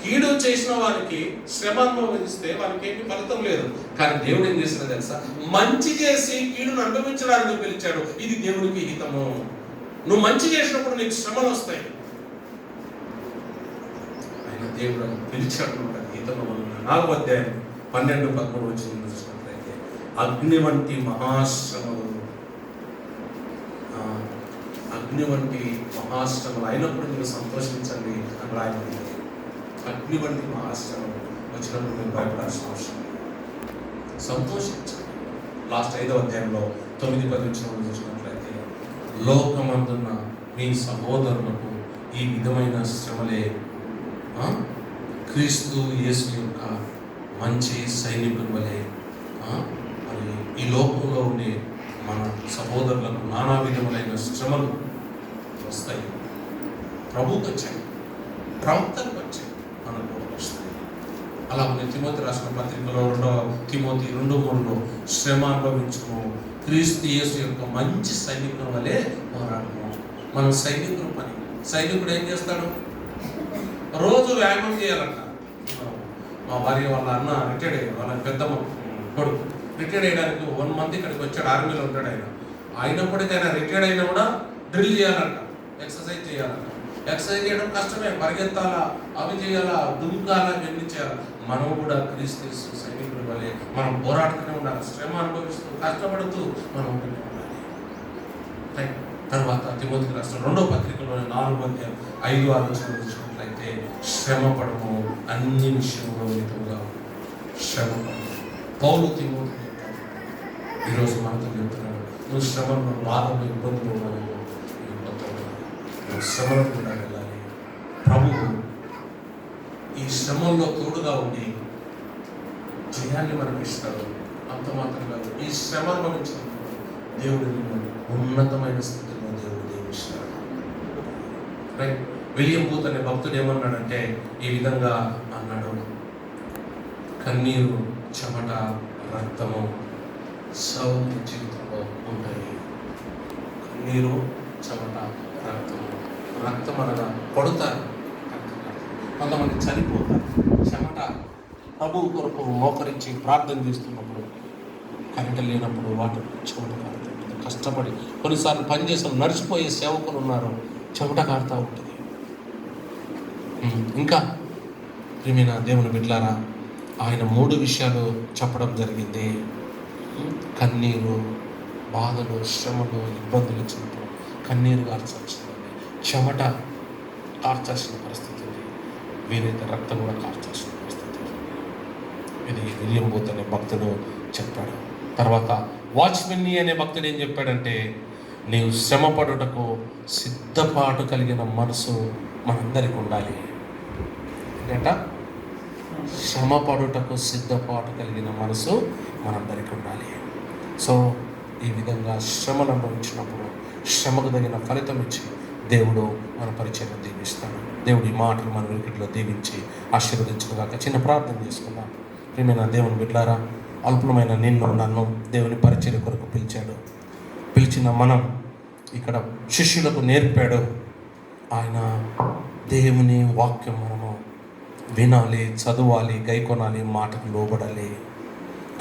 కీడు చేసిన వారికి శ్రమ అనుభవిస్తే వారికి ఏమి ఫలితం లేదు. కానీ దేవుడు ఏం చేసినా తెలుసా? మంచి చేసి కీడును అనుభవించడానికి పిలిచాడు. ఇది దేవుడికి హితము. నువ్వు మంచి చేసినప్పుడు నీకు శ్రమలు వస్తాయి. ఆయన దేవుడు పిలిచాడు హితము. 4వ అధ్యాయం 12-13 వచనం చూసినట్లయితే అగ్ని వంటి మహాశ్రమలు, అగ్ని వంటి మహాశ్రమలు అయినప్పుడు మీరు సంతోషించండి అని రాయబడింది. అగ్ని వంటి మహాశ్రమం వచ్చినప్పుడు మీరు భయపడాల్సిన అవసరం లేదు, సంతోషించండి. లాస్ట్ 5వ అధ్యాయంలో 9-10 వచనంలో చూసినట్లయితే లోకమందున్న మీ సహోదరులకు ఈ విధమైన శ్రమలే క్రీస్తు యేసు యొక్క మంచి సైనికుల వలె మరి ఈ లోకంలో ఉండే మన సహోదరులకు నానా విధములైన శ్రమలు వస్తాయి. ప్రభువుకి వచ్చాయి, ప్రవక్తలకు వచ్చాయి, మనకు వస్తాయి. అలా ఉంది తిమోతి రాసిన పత్రికలో 2వ తిమోతి 2:3లో శ్రమ అనుభవించుము, క్రీస్తు యేసు యొక్క మంచి సైనికుల వలె పోరాడము. మనం సైనికుల పని. సైనికుడు ఏం చేస్తాడు? రోజు వ్యాయామం చేయాలంట. మా భార్య వాళ్ళ అన్న రిటైర్డ్ అయ్యాడు, వాళ్ళ పెద్దమ్మ కొడుకు రిటైర్డ్ అయ్యడానికి 1 మంత్ ఇక్కడికి వచ్చాడు. ఆర్మీలో ఉంటాడు ఆయన. అయినప్పటికీ ఆయన రిటైర్డ్ అయినా కూడా డ్రిల్ చేయాలంట, ఎక్సర్సైజ్ చేయాలంట. ఎక్సర్సైజ్ చేయడం కష్టమే, పరిగెత్తాలా, అవి చేయాలా, దుంకాలా, ఇవన్నీ చేయాలి. మనం కూడా క్రీస్తు సైనికుల వల్లే మనం పోరాడుతూనే ఉండాలి. శ్రమ అనుభవిస్తూ కష్టపడుతూ మనం ఉంటూనే ఉండాలి. తర్వాత తిమోతికి రాసిన 2వ పత్రికలోని 4వ అధ్యాయం 5-6 వచనాలు చూసినట్లయితే శ్రమ పడము, అన్ని విషయంలో మితముగా శ్రమ పడము. పౌలు తిమోతి ఈరోజు మనతో చెప్తున్నాడు, నువ్వు శ్రమను, బాధలు, ఇబ్బందులు ఉన్నావు, నువ్వు శ్రమను కూడా వెళ్ళాలి. ప్రభువు ఈ శ్రమంలో తోడుగా ఉండి జయాన్ని మనకి ఇస్తాడు. అంత మాత్రం కాదు, ఈ శ్రమ అనుభవించినప్పుడు దేవుడిని ఉన్నతమైన స్థితిలో దేవుడు దీవిస్తాడు. రైట్. విలియం బూత్ అనే భక్తుడు ఏమన్నాడంటే ఈ విధంగా అన్నాడు, కన్నీరు, చెమట, రక్తము సౌమ్య జీవితంలో ఉంటాయి. కన్నీరు, చెమట, రక్తము. రక్తం అనగా కొడతారు, కొంతమంది చనిపోతారు. చెమట ప్రభు కొరకు మోకరించి ప్రార్థన చేస్తున్నప్పుడు, కరెంట్ లేనప్పుడు వాటర్ చెమట కారుతూ ఉంటుంది. కష్టపడి కొన్నిసార్లు పనిచేసిన నడిచిపోయే సేవకులు ఉన్నారు, చెమట కారుతూ ఉంటుంది. ఇంకా ప్రియమైన దేవుని బిడ్డలారా, ఆయన 3 విషయాలు చెప్పడం జరిగింది. కన్నీరు, బాధలు, శ్రమలు, ఇబ్బందులు వచ్చినప్పుడు కన్నీరు కార్చాల్సింది, చెమట కార్చాల్సిన పరిస్థితి ఉంది, వీలైతే రక్తం కూడా కార్చాల్సిన పరిస్థితి. ఇది విలియం బూత్ అనే భక్తుడు చెప్పాడు. తర్వాత వాచ్మెన్ని అనే భక్తుడు ఏం చెప్పాడంటే, నీవు శ్రమపడుటకు సిద్ధపాటు కలిగిన మనసు మనందరికి ఉండాలి. ఏంటంట? శ్రమపడుటకు సిద్ధపాటు కలిగిన మనసు మనందరికి ఉండాలి. సో ఈ విధంగా శ్రమలు అనుభవించినప్పుడు శ్రమకు తగిన ఫలితం ఇచ్చి దేవుడు మన పరిచయం దీవిస్తాడు. దేవుడు ఈ మాటలు మన వెనుకట్లో దీవించి ఆశీర్వదించుగాక. చిన్న ప్రార్థన చేసుకుందాం. ప్రియమైన దేవుని బిడ్డలారా, అల్పులమైన నిన్ను నన్ను దేవుని పరిచర్య కొరకు పిలిచాడు. పిలిచిన మనం ఇక్కడ శిష్యులకు నేర్పాడు. ఆయన దేవుని వాక్యం మనము వినాలి, చదవాలి, గైకొనాలి, మాటకు లోబడాలి.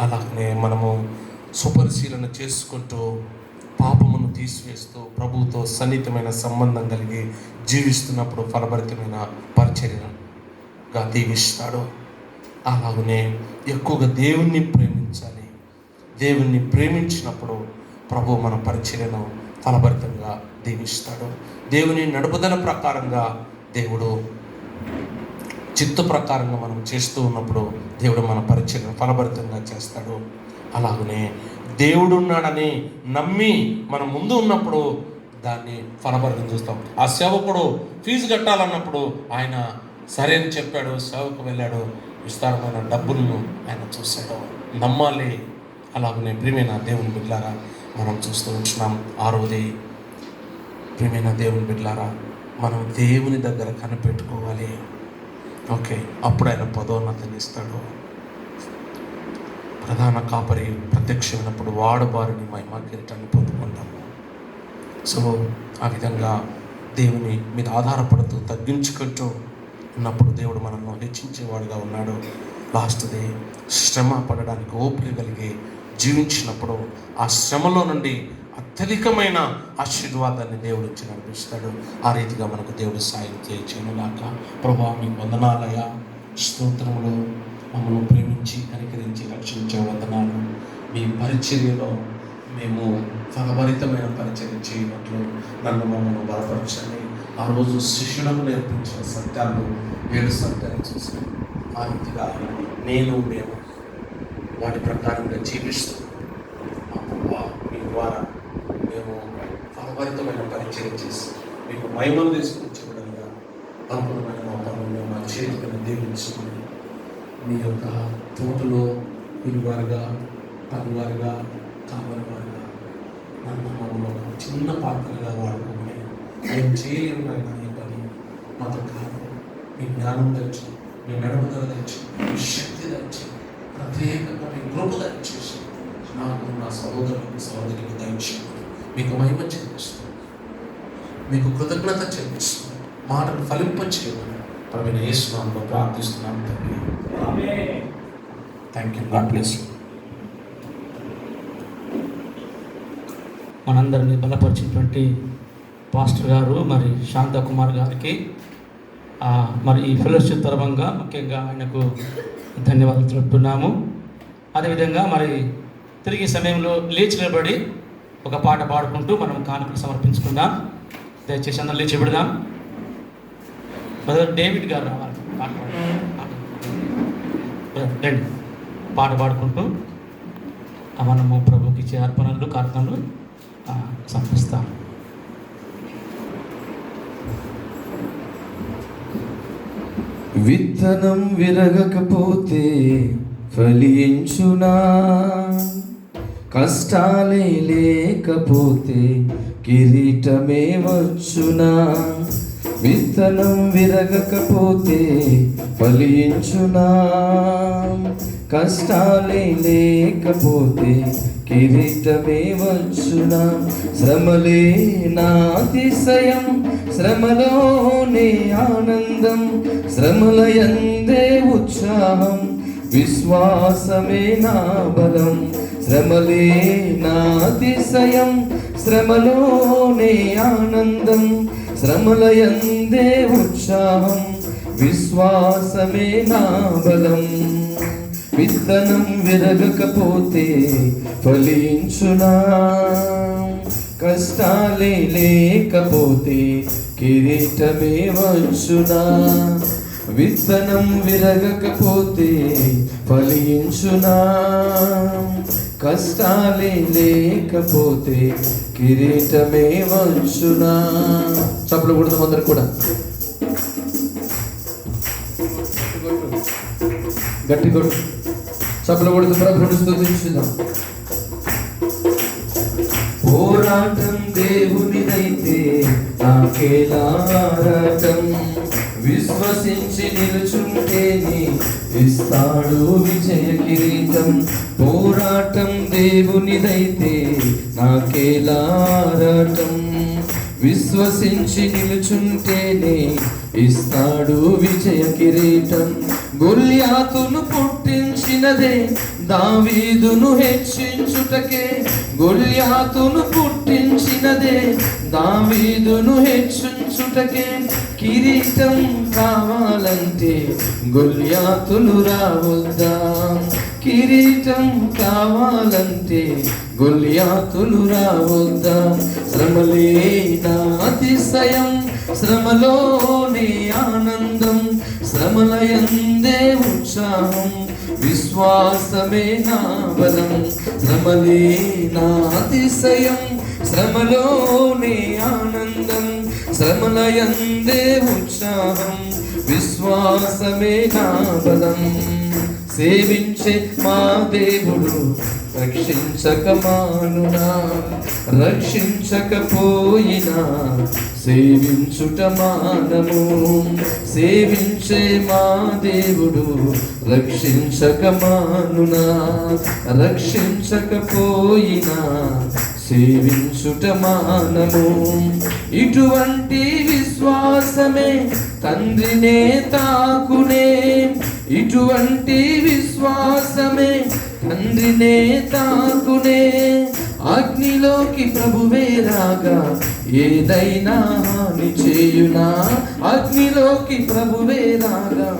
అలాగనే మనము సుపరిశీలన చేసుకుంటూ పాపమును తీసివేస్తూ ప్రభువుతో సన్నిహితమైన సంబంధం కలిగి జీవిస్తున్నప్పుడు ఫలభరితమైన పరిచర్యగా దీవిస్తాడు. అలాగనే ఎక్కువగా దేవుణ్ణి ప్రేమించాలి. దేవుణ్ణి ప్రేమించినప్పుడు ప్రభు మన పరిచర్యను ఫలభరితంగా దీవిస్తాడు. దేవుని నడుపుదల ప్రకారంగా దేవుడు చిత్త ప్రకారంగా మనం చేస్తూ ఉన్నప్పుడు దేవుడు మన పరిచర్యను ఫలభరితంగా చేస్తాడు. అలాగనే దేవుడు ఉన్నాడని నమ్మి మనం ముందు ఉన్నప్పుడు దాన్ని ఫలభరితం చూస్తాం. ఆ సేవకుడు ఫీజు కట్టాలన్నప్పుడు ఆయన సరే అని చెప్పాడు, సేవకు వెళ్ళాడు, విస్తారమైన డబ్బులను ఆయన చూశాడు. నమ్మాలి. అలాగనే ప్రియమైన దేవుని బిడ్డలారా, మనం చూస్తూ ఉంటున్నాం. ఆరోది ప్రియమైన దేవుని బిడ్డలారా, మనం దేవుని దగ్గర కనిపెట్టుకోవాలి. ఓకే, అప్పుడు ఆయన పదోన్నతిని ఇస్తాడు. ప్రధాన కాపరి ప్రత్యక్షమైనప్పుడు వాడుబారిని మహిమ కిరీటాన్ని పొందుకుంటాము. సో ఆ విధంగా దేవుని మీద ఆధారపడుతూ తగ్గించుకుంటూ ఉన్నప్పుడు దేవుడు మనల్ని హెచ్చించేవాడుగా ఉన్నాడు. లాస్ట్ది శ్రమ పడడానికి ఓపిక కలిగి జీవించినప్పుడు ఆ శ్రమలో నుండి అత్యధికమైన ఆశీర్వాదాన్ని దేవుడు ఇచ్చి నడిపిస్తాడు. ఆ రీతిగా మనకు దేవుడు సాయం చేయనుగాక. ప్రభువా, మీకు వందనాలయ, స్తోత్రములు. మమ్మల్ని ప్రేమించి కనికరించి రక్షించే వందనాలు. మీ పరిచర్యలో మేము ఫలభరితమైన పరిచర్య చేయనట్లు నన్ను మమ్మల్ని బలపరచండి. ఆ రోజు శిష్యులకు నేర్పించిన సత్యాలు 7 సత్యాలు చూసాను. ఆ రీతిగా మేము వాటి ప్రకారంగా జీవిస్తూ మీ ద్వారా మేము ఫలభరితమైన పరిచయం చేసి మీకు మహిమను తీసుకొచ్చేవాడుగా అనుకూలమైన మా పనులు మా చేతిని దీవించుకుని మీ యొక్క తోటలో ఇరువారుగా పనివారుగా కావలి వారుగా నన్ను మమ్మల్ని చిన్న పాత్రగా వాడుకోమని మేము చేయలేము. ఈ పని మాతో కాదు. మీ జ్ఞానం తెచ్చి, మీ నడుపుదల తెచ్చి, మీ శక్తి తెచ్చి, ప్రత్యేకంగా మీ కృప దయచేసి నాకు నా సహోదరులకు సహోదరికి దయచేసి మీకు మహిమ చెల్లిస్తూ, మీకు కృతజ్ఞత చెల్లిస్తూ, మాటలు ఫలింపచేయమని ప్రభువైన యేసు నామములో ప్రార్థిస్తున్నాను తండ్రి. Thank you. God bless you. మనందరినీ బలపరిచినటువంటి పాస్టర్ గారు మరి శాంతకుమార్ గారికి మరి ఈ ఫెలోషిప్ తరఫంగా ముఖ్యంగా ఆయనకు ధన్యవాదాలు తెలుపుతున్నాము. అదేవిధంగా మరి తిరిగి సమయంలో లేచి నిలబడి ఒక పాట పాడుకుంటూ మనం కానుకలు సమర్పించుకుందాం. దయచేసి అందరూ లేచి పెడదాం. బ్రదర్ డేవిడ్ గారు రావాలి, పాట రండి. పాట పాడుకుంటూ మనము ప్రభుకి ఇచ్చే అర్పణలు కార్యక్రమాలు సమర్పిస్తాం. విత్తనం విరగకపోతే ఫలించునా, కష్టాలే లేకపోతే కిరీటమే వచ్చునా. విత్తనం విరగకపోతే ఫలించునా, కష్టాలే లేకపోతే కిరీటమే వచ్చునా. శ్రమలే నాతిశయం, శ్రమలోనే ఆనందం, శ్రమల యందే ఉత్సాహం, విశ్వాసమే నా బలం. శ్రమలే నాతిశయం, శ్రమలోనే ఆనందం, శ్రమల యందే ఉత్సాహం, విశ్వాసమే నా బలం. విత్తనం విరగకపోతే ఫలించునా, కష్టాలే లేకపోతే కిరీటమే వచ్చునా. విత్తనం విరగకపోతే ఫలించునా, కష్టాలే లేకపోతే కిరీటమే వచ్చునా. చప్పలు కొడదాం అందరు కూడా. గట్టి కొడు. చప్పలు కొడుతూ ప్రభువుని స్తుతించుదాం. పోరాటం దేవునిదైతే నాకేలారాటం, విశ్వసించి నిలుచుంటేనే ఇస్తాడు విజయ కిరీటం. పోరాటం దేవునిదైతే నాకేలారాటం, విశ్వసించి నిలుచుంటేనే ఇస్తాడు విజయ కిరీటం. గొల్యాతును పుట్టించినదే దావీదును హెచ్చించుటకే, గొల్యాతును పుట్టించినదే దావీదును హెచ్చించుటకే. కిరీటం కావాలంటే గొల్యాతులు రావద్దా, కిరీటం కావాలంటే గొల్యాతులు రావద్దా. శ్రమలే నా అతిశయం, శ్రమలోనే ఆనందం, శ్రమలయందే ఉత్సాహం, విశ్వాసమే నా బలం. శ్రమలే నా అతిశయం, శ్రమలోనే ఆనందం, శ్రమలయందే ఉత్సాహం, విశ్వాసమే నా బలం. సేవించే మా దేవుడు రక్షించక మానునా, రక్షించకపోయినా సేవించుట మానము. సేవించే మా దేవుడు రక్షించక మానునా, రక్షించకపోయినా సేవించుట మానము. ఇటువంటి విశ్వాసమే తండ్రినే తాకునే, ఇటువంటి విశ్వాసమే తండ్రినే తాకునే. అగ్నిలోకి ప్రభువే రాగా ఏదైనా హాని చేయునా, అగ్నిలోకి ప్రభువే రాగా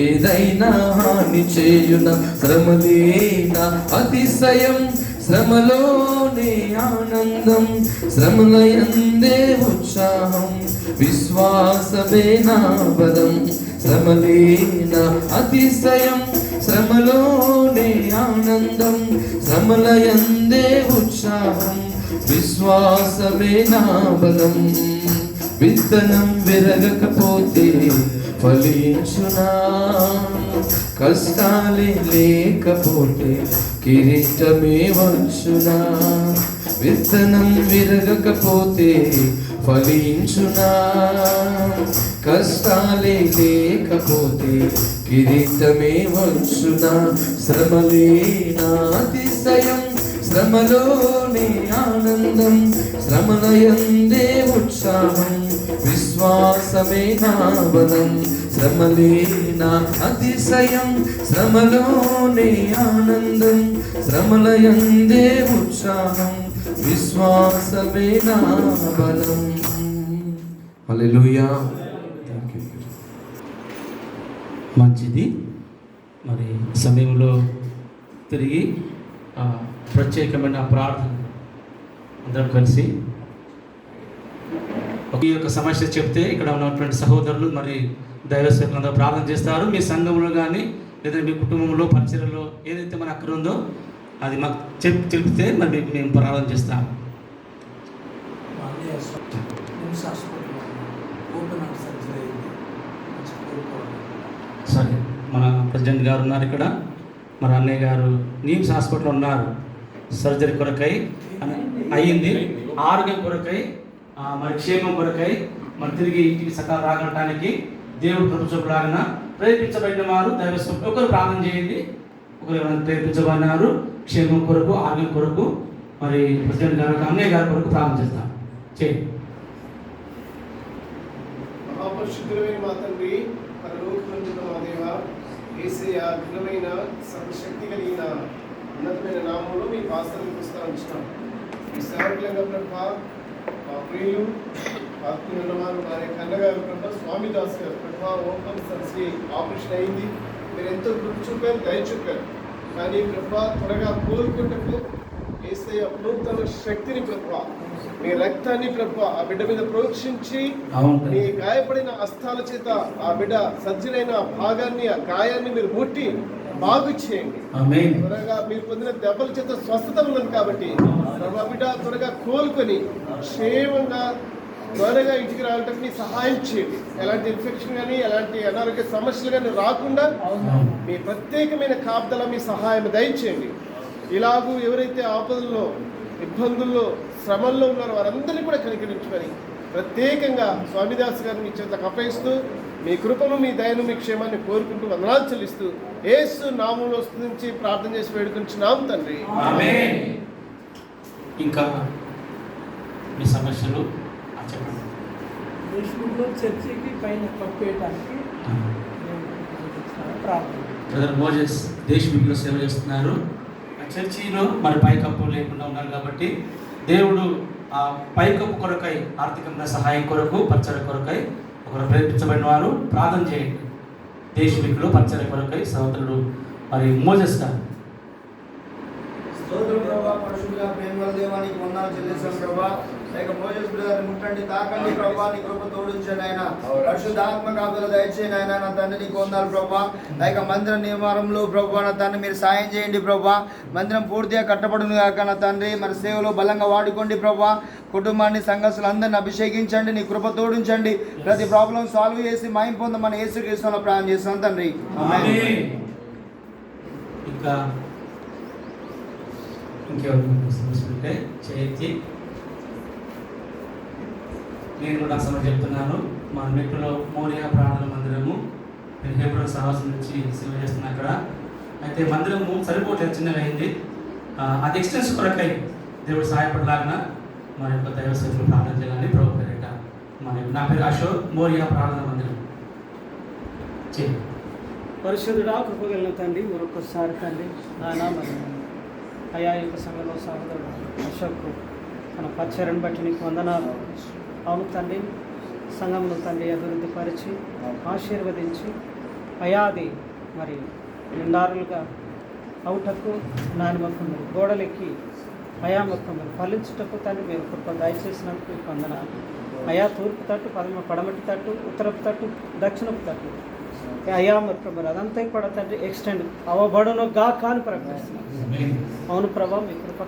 ఏదైనా హాని చేయునా. శ్రమలేనా అతిశయం, శ్రమలోనే ఆనందం, శ్రమలయందే ఉత్సాహం, విశ్వాసమే నా బలం. శ్రమలేనా అతిశయం, శ్రమలోనే ఆనందం, శ్రమలయందే ఉత్సాహం, విశ్వాసమే నా బలం. విత్తనం విరగకపోతే ఫలించునా, కష్టాలే లేకపోతే కిరీటమే వచ్చునా. విత్తనం విరగకపోతే ఫలించునా, కష్టాలే లేకపోతే కిరీటమే వచ్చునా. శ్రమలేనా అతిశయం, శ్రమలోనే ఆనందం, శ్రమలయందే ఉత్సాహం, విశ్వాసమే నా బలం. శ్రమలేనా అతిశయం, శ్రమలోనే ఆనందం, శ్రమలయందే ఉత్సాహం, విశ్వాసమే నా బలం. హల్లెలూయా. మంచిది. మరి సమయంలో తిరిగి ప్రత్యేకమైన ప్రార్థన అందరం కలిసి ఈ యొక్క సమస్య చెప్తే ఇక్కడ ఉన్నటువంటి సహోదరులు మరి దైవ సేవకులందరూ ప్రార్థన చేస్తారు. మీ సంఘంలో కానీ లేదా మీ కుటుంబంలో పరిచర్యలో ఏదైతే మన అక్కడ ఉందో అది మాకు చెప్తే మరి మీకు మేము ప్రార్థన చేస్తాం. సరే, మన ప్రెసిడెంట్ గారు ఉన్నారు ఇక్కడ, మన అన్నయ్య గారు నీమ్స్ హాస్పిటల్లో ఉన్నారు. సర్జరీ కొరకై అయ్యింది, ఆరోగ్యం కొరకై మరి క్షేమం కొరకై మరి తిరిగి ఇంటికి సకాలం రాగలటానికి దేవుడు ప్రభుత్వలాగిన ప్రేరేపించబడిన వారు దైవ ఒకరు ప్రార్థన చేయండి. ఒకరు ఎవరైనా ప్రేరేపించబడినారు క్షేమం కొరకు ఆరోగ్యం కొరకు మరి ప్రెసిడెంట్ గారు అన్నయ్య గారి కొరకు ప్రార్థన చేస్తాం. చేయండి. మహాపరిశుద్ధులైన మా తండ్రి, పరలోకమందున్న మా దేవ, యేసయ్య ఘనమైన సర్వశక్తి కలిగిన ఉన్నతమైన నామంలో మీ పాత్రను పుస్తకించినాం. ఈ సేవకులంగా ప్రభా, మా ప్రియులు ఆత్మీయుల వారు వారి కన్నగారు ప్రభా, స్వామిదాస్ గారు ప్రభా, ఓపెన్ సర్జరీ ఆపరేషన్ అయింది. మీరు ఎంతో కృప చూపారు, దయ చూపారు. కానీ ప్రభా త్వరగా కోలుకుంటకు యేసయ్య నూతన శక్తిని ప్రభా, మీ రక్తాన్ని ప్రభా ఆ బిడ్డ మీద ప్రోక్షించి మీ గాయపడిన హస్తాల చేత ఆ బిడ్డ సజ్జలైన భాగాన్ని ఆ గాయాన్ని మీరు ముట్టి బాగు చేయండి. ఆమేన్. త్వరగా మీరు పొందిన దెబ్బల చేత స్వస్థత ఉన్నది కాబట్టి ప్రభా బిడ్డ త్వరగా కోలుకొని క్షేమంగా త్వరగా ఇంటికి రావడానికి సహాయం చేయండి. ఎలాంటి ఇన్ఫెక్షన్ కానీ ఎలాంటి అనారోగ్య సమస్యలు కానీ రాకుండా మీ ప్రత్యేకమైన కాపుదల మీ సహాయం దయచేయండి. ఇలాగూ ఎవరైతే ఆపదల్లో ఇబ్బందుల్లో శ్రమల్లో ఉన్నారో వారందరినీ కూడా కనికరించుకొని ప్రత్యేకంగా స్వామిదాస్ గారిని మీ చేతకు అప్పగిస్తూ మీ కృపను మీ దయను మీ క్షేమాన్ని కోరుకుంటూ వందనాలు చెల్లిస్తూ యేసు నామములో స్తుతించి ప్రార్థన చేసి వేడుకుంటున్నాం తండ్రి. ఆమేన్. ఇంకా మీ సమస్యలు చెప్పండి. దేశంలో చర్చికి పైన కప్పేయడానికి ప్రార్థన. బ్రదర్ మోజెస్ దేశముఖిలో సేవ చేస్తున్నారు. ఆ చర్చిలో మరి పైకప్పు లేకుండా ఉన్నారు కాబట్టి దేవుడు ఆ పైకప్పు కొరకై ఆర్థికంగా సహాయం కొరకు పచ్చడి కొరకై ఒకరు ప్రేరేపించబడిన వారు ప్రార్థన చేయండి. దేశముఖిలో పచ్చడి కొరకై సహోదరుడు మరి మోజెస్ గారు. స్తోత్రం ప్రభా, పరిశుద్ధుల ప్రేమల దేవానికి వందనాలు చెల్లిస్తాం ప్రభా. లేక మోజెస్ బ్రదర్ ముట్టండి, తాకండి ప్రభా, నీ కృప తోడించండి ఆయన. పరిశుద్ధాత్మ కాపుదల దయచేయండి ఆయన. నా తండ్రి నీకు వందనాలు ప్రభా. లేక మందిర నిర్మాణంలో ప్రభా నా తండ్రి మీరు సాయం చేయండి ప్రభా. మందిరం పూర్తిగా కట్టబడును కాక నా తండ్రి మరి సేవలో బలంగా వాడుకోండి ప్రభా. కుటుంబాన్ని సంఘస్థులందరిని అభిషేకించండి, నీ కృప తోడించండి. ప్రతి ప్రాబ్లం సాల్వ్ చేసి మాయం పొందమని యేసుక్రీస్తులో ప్రార్థన చేస్తాం తండ్రి. ఆమేన్. ఇంకా ఇంకెవరు సమస్య చేయొచ్చి నేను కూడా సమస్య చెప్తున్నాను. మా మెట్టులో మోరియా ప్రార్థన మందిరము నేను హేబ్రోన్ సహవాసం నుంచి సేవ చేస్తున్నా అక్కడ. అయితే మందిరము సరిపోవట్లేదు, చిన్నగా అయింది. అది ఎక్స్టెన్స్ కొరకై దేవుడు సహాయపడలాగిన మరి యొక్క దైవ సేవలు ప్రార్థన చేయాలని ప్రభు పేరిట మరి నా పేరు అశోక్, మోరియా ప్రార్థన మందిరం చేయండి. పరిశుద్ధుడా కృపగలిగిన తండ్రి మరొకసారి తండ్రి నాయన మరి అయా యొక్క సంఘంలో సహోదరుడు అశోక్ తన పరిచర్యను బట్టి నీకు వందనాలు. అవును తండ్రి, సంఘంలో తండ్రి అభివృద్ధి పరిచి ఆశీర్వదించి అయాది మరి నిండారులుగా అవుటకు నాని మొక్కలు గోడలెక్కి అయా మొక్కలు ఫలించుటకు తండ్రి మీరు కృప దయచేసినందుకు మీకు వందనాలు. అయా తూర్పు తట్టు పడమటి తట్టు ఉత్తరపు తట్టు దక్షిణపు తట్టు అయా మొత్తం మరి అదంతా కూడా తండ్రి ఎక్స్టెండ్ అవ్వబడును గా కాని ప్రకటిస్తున్నాం. అవును ప్రభా, మీ కృప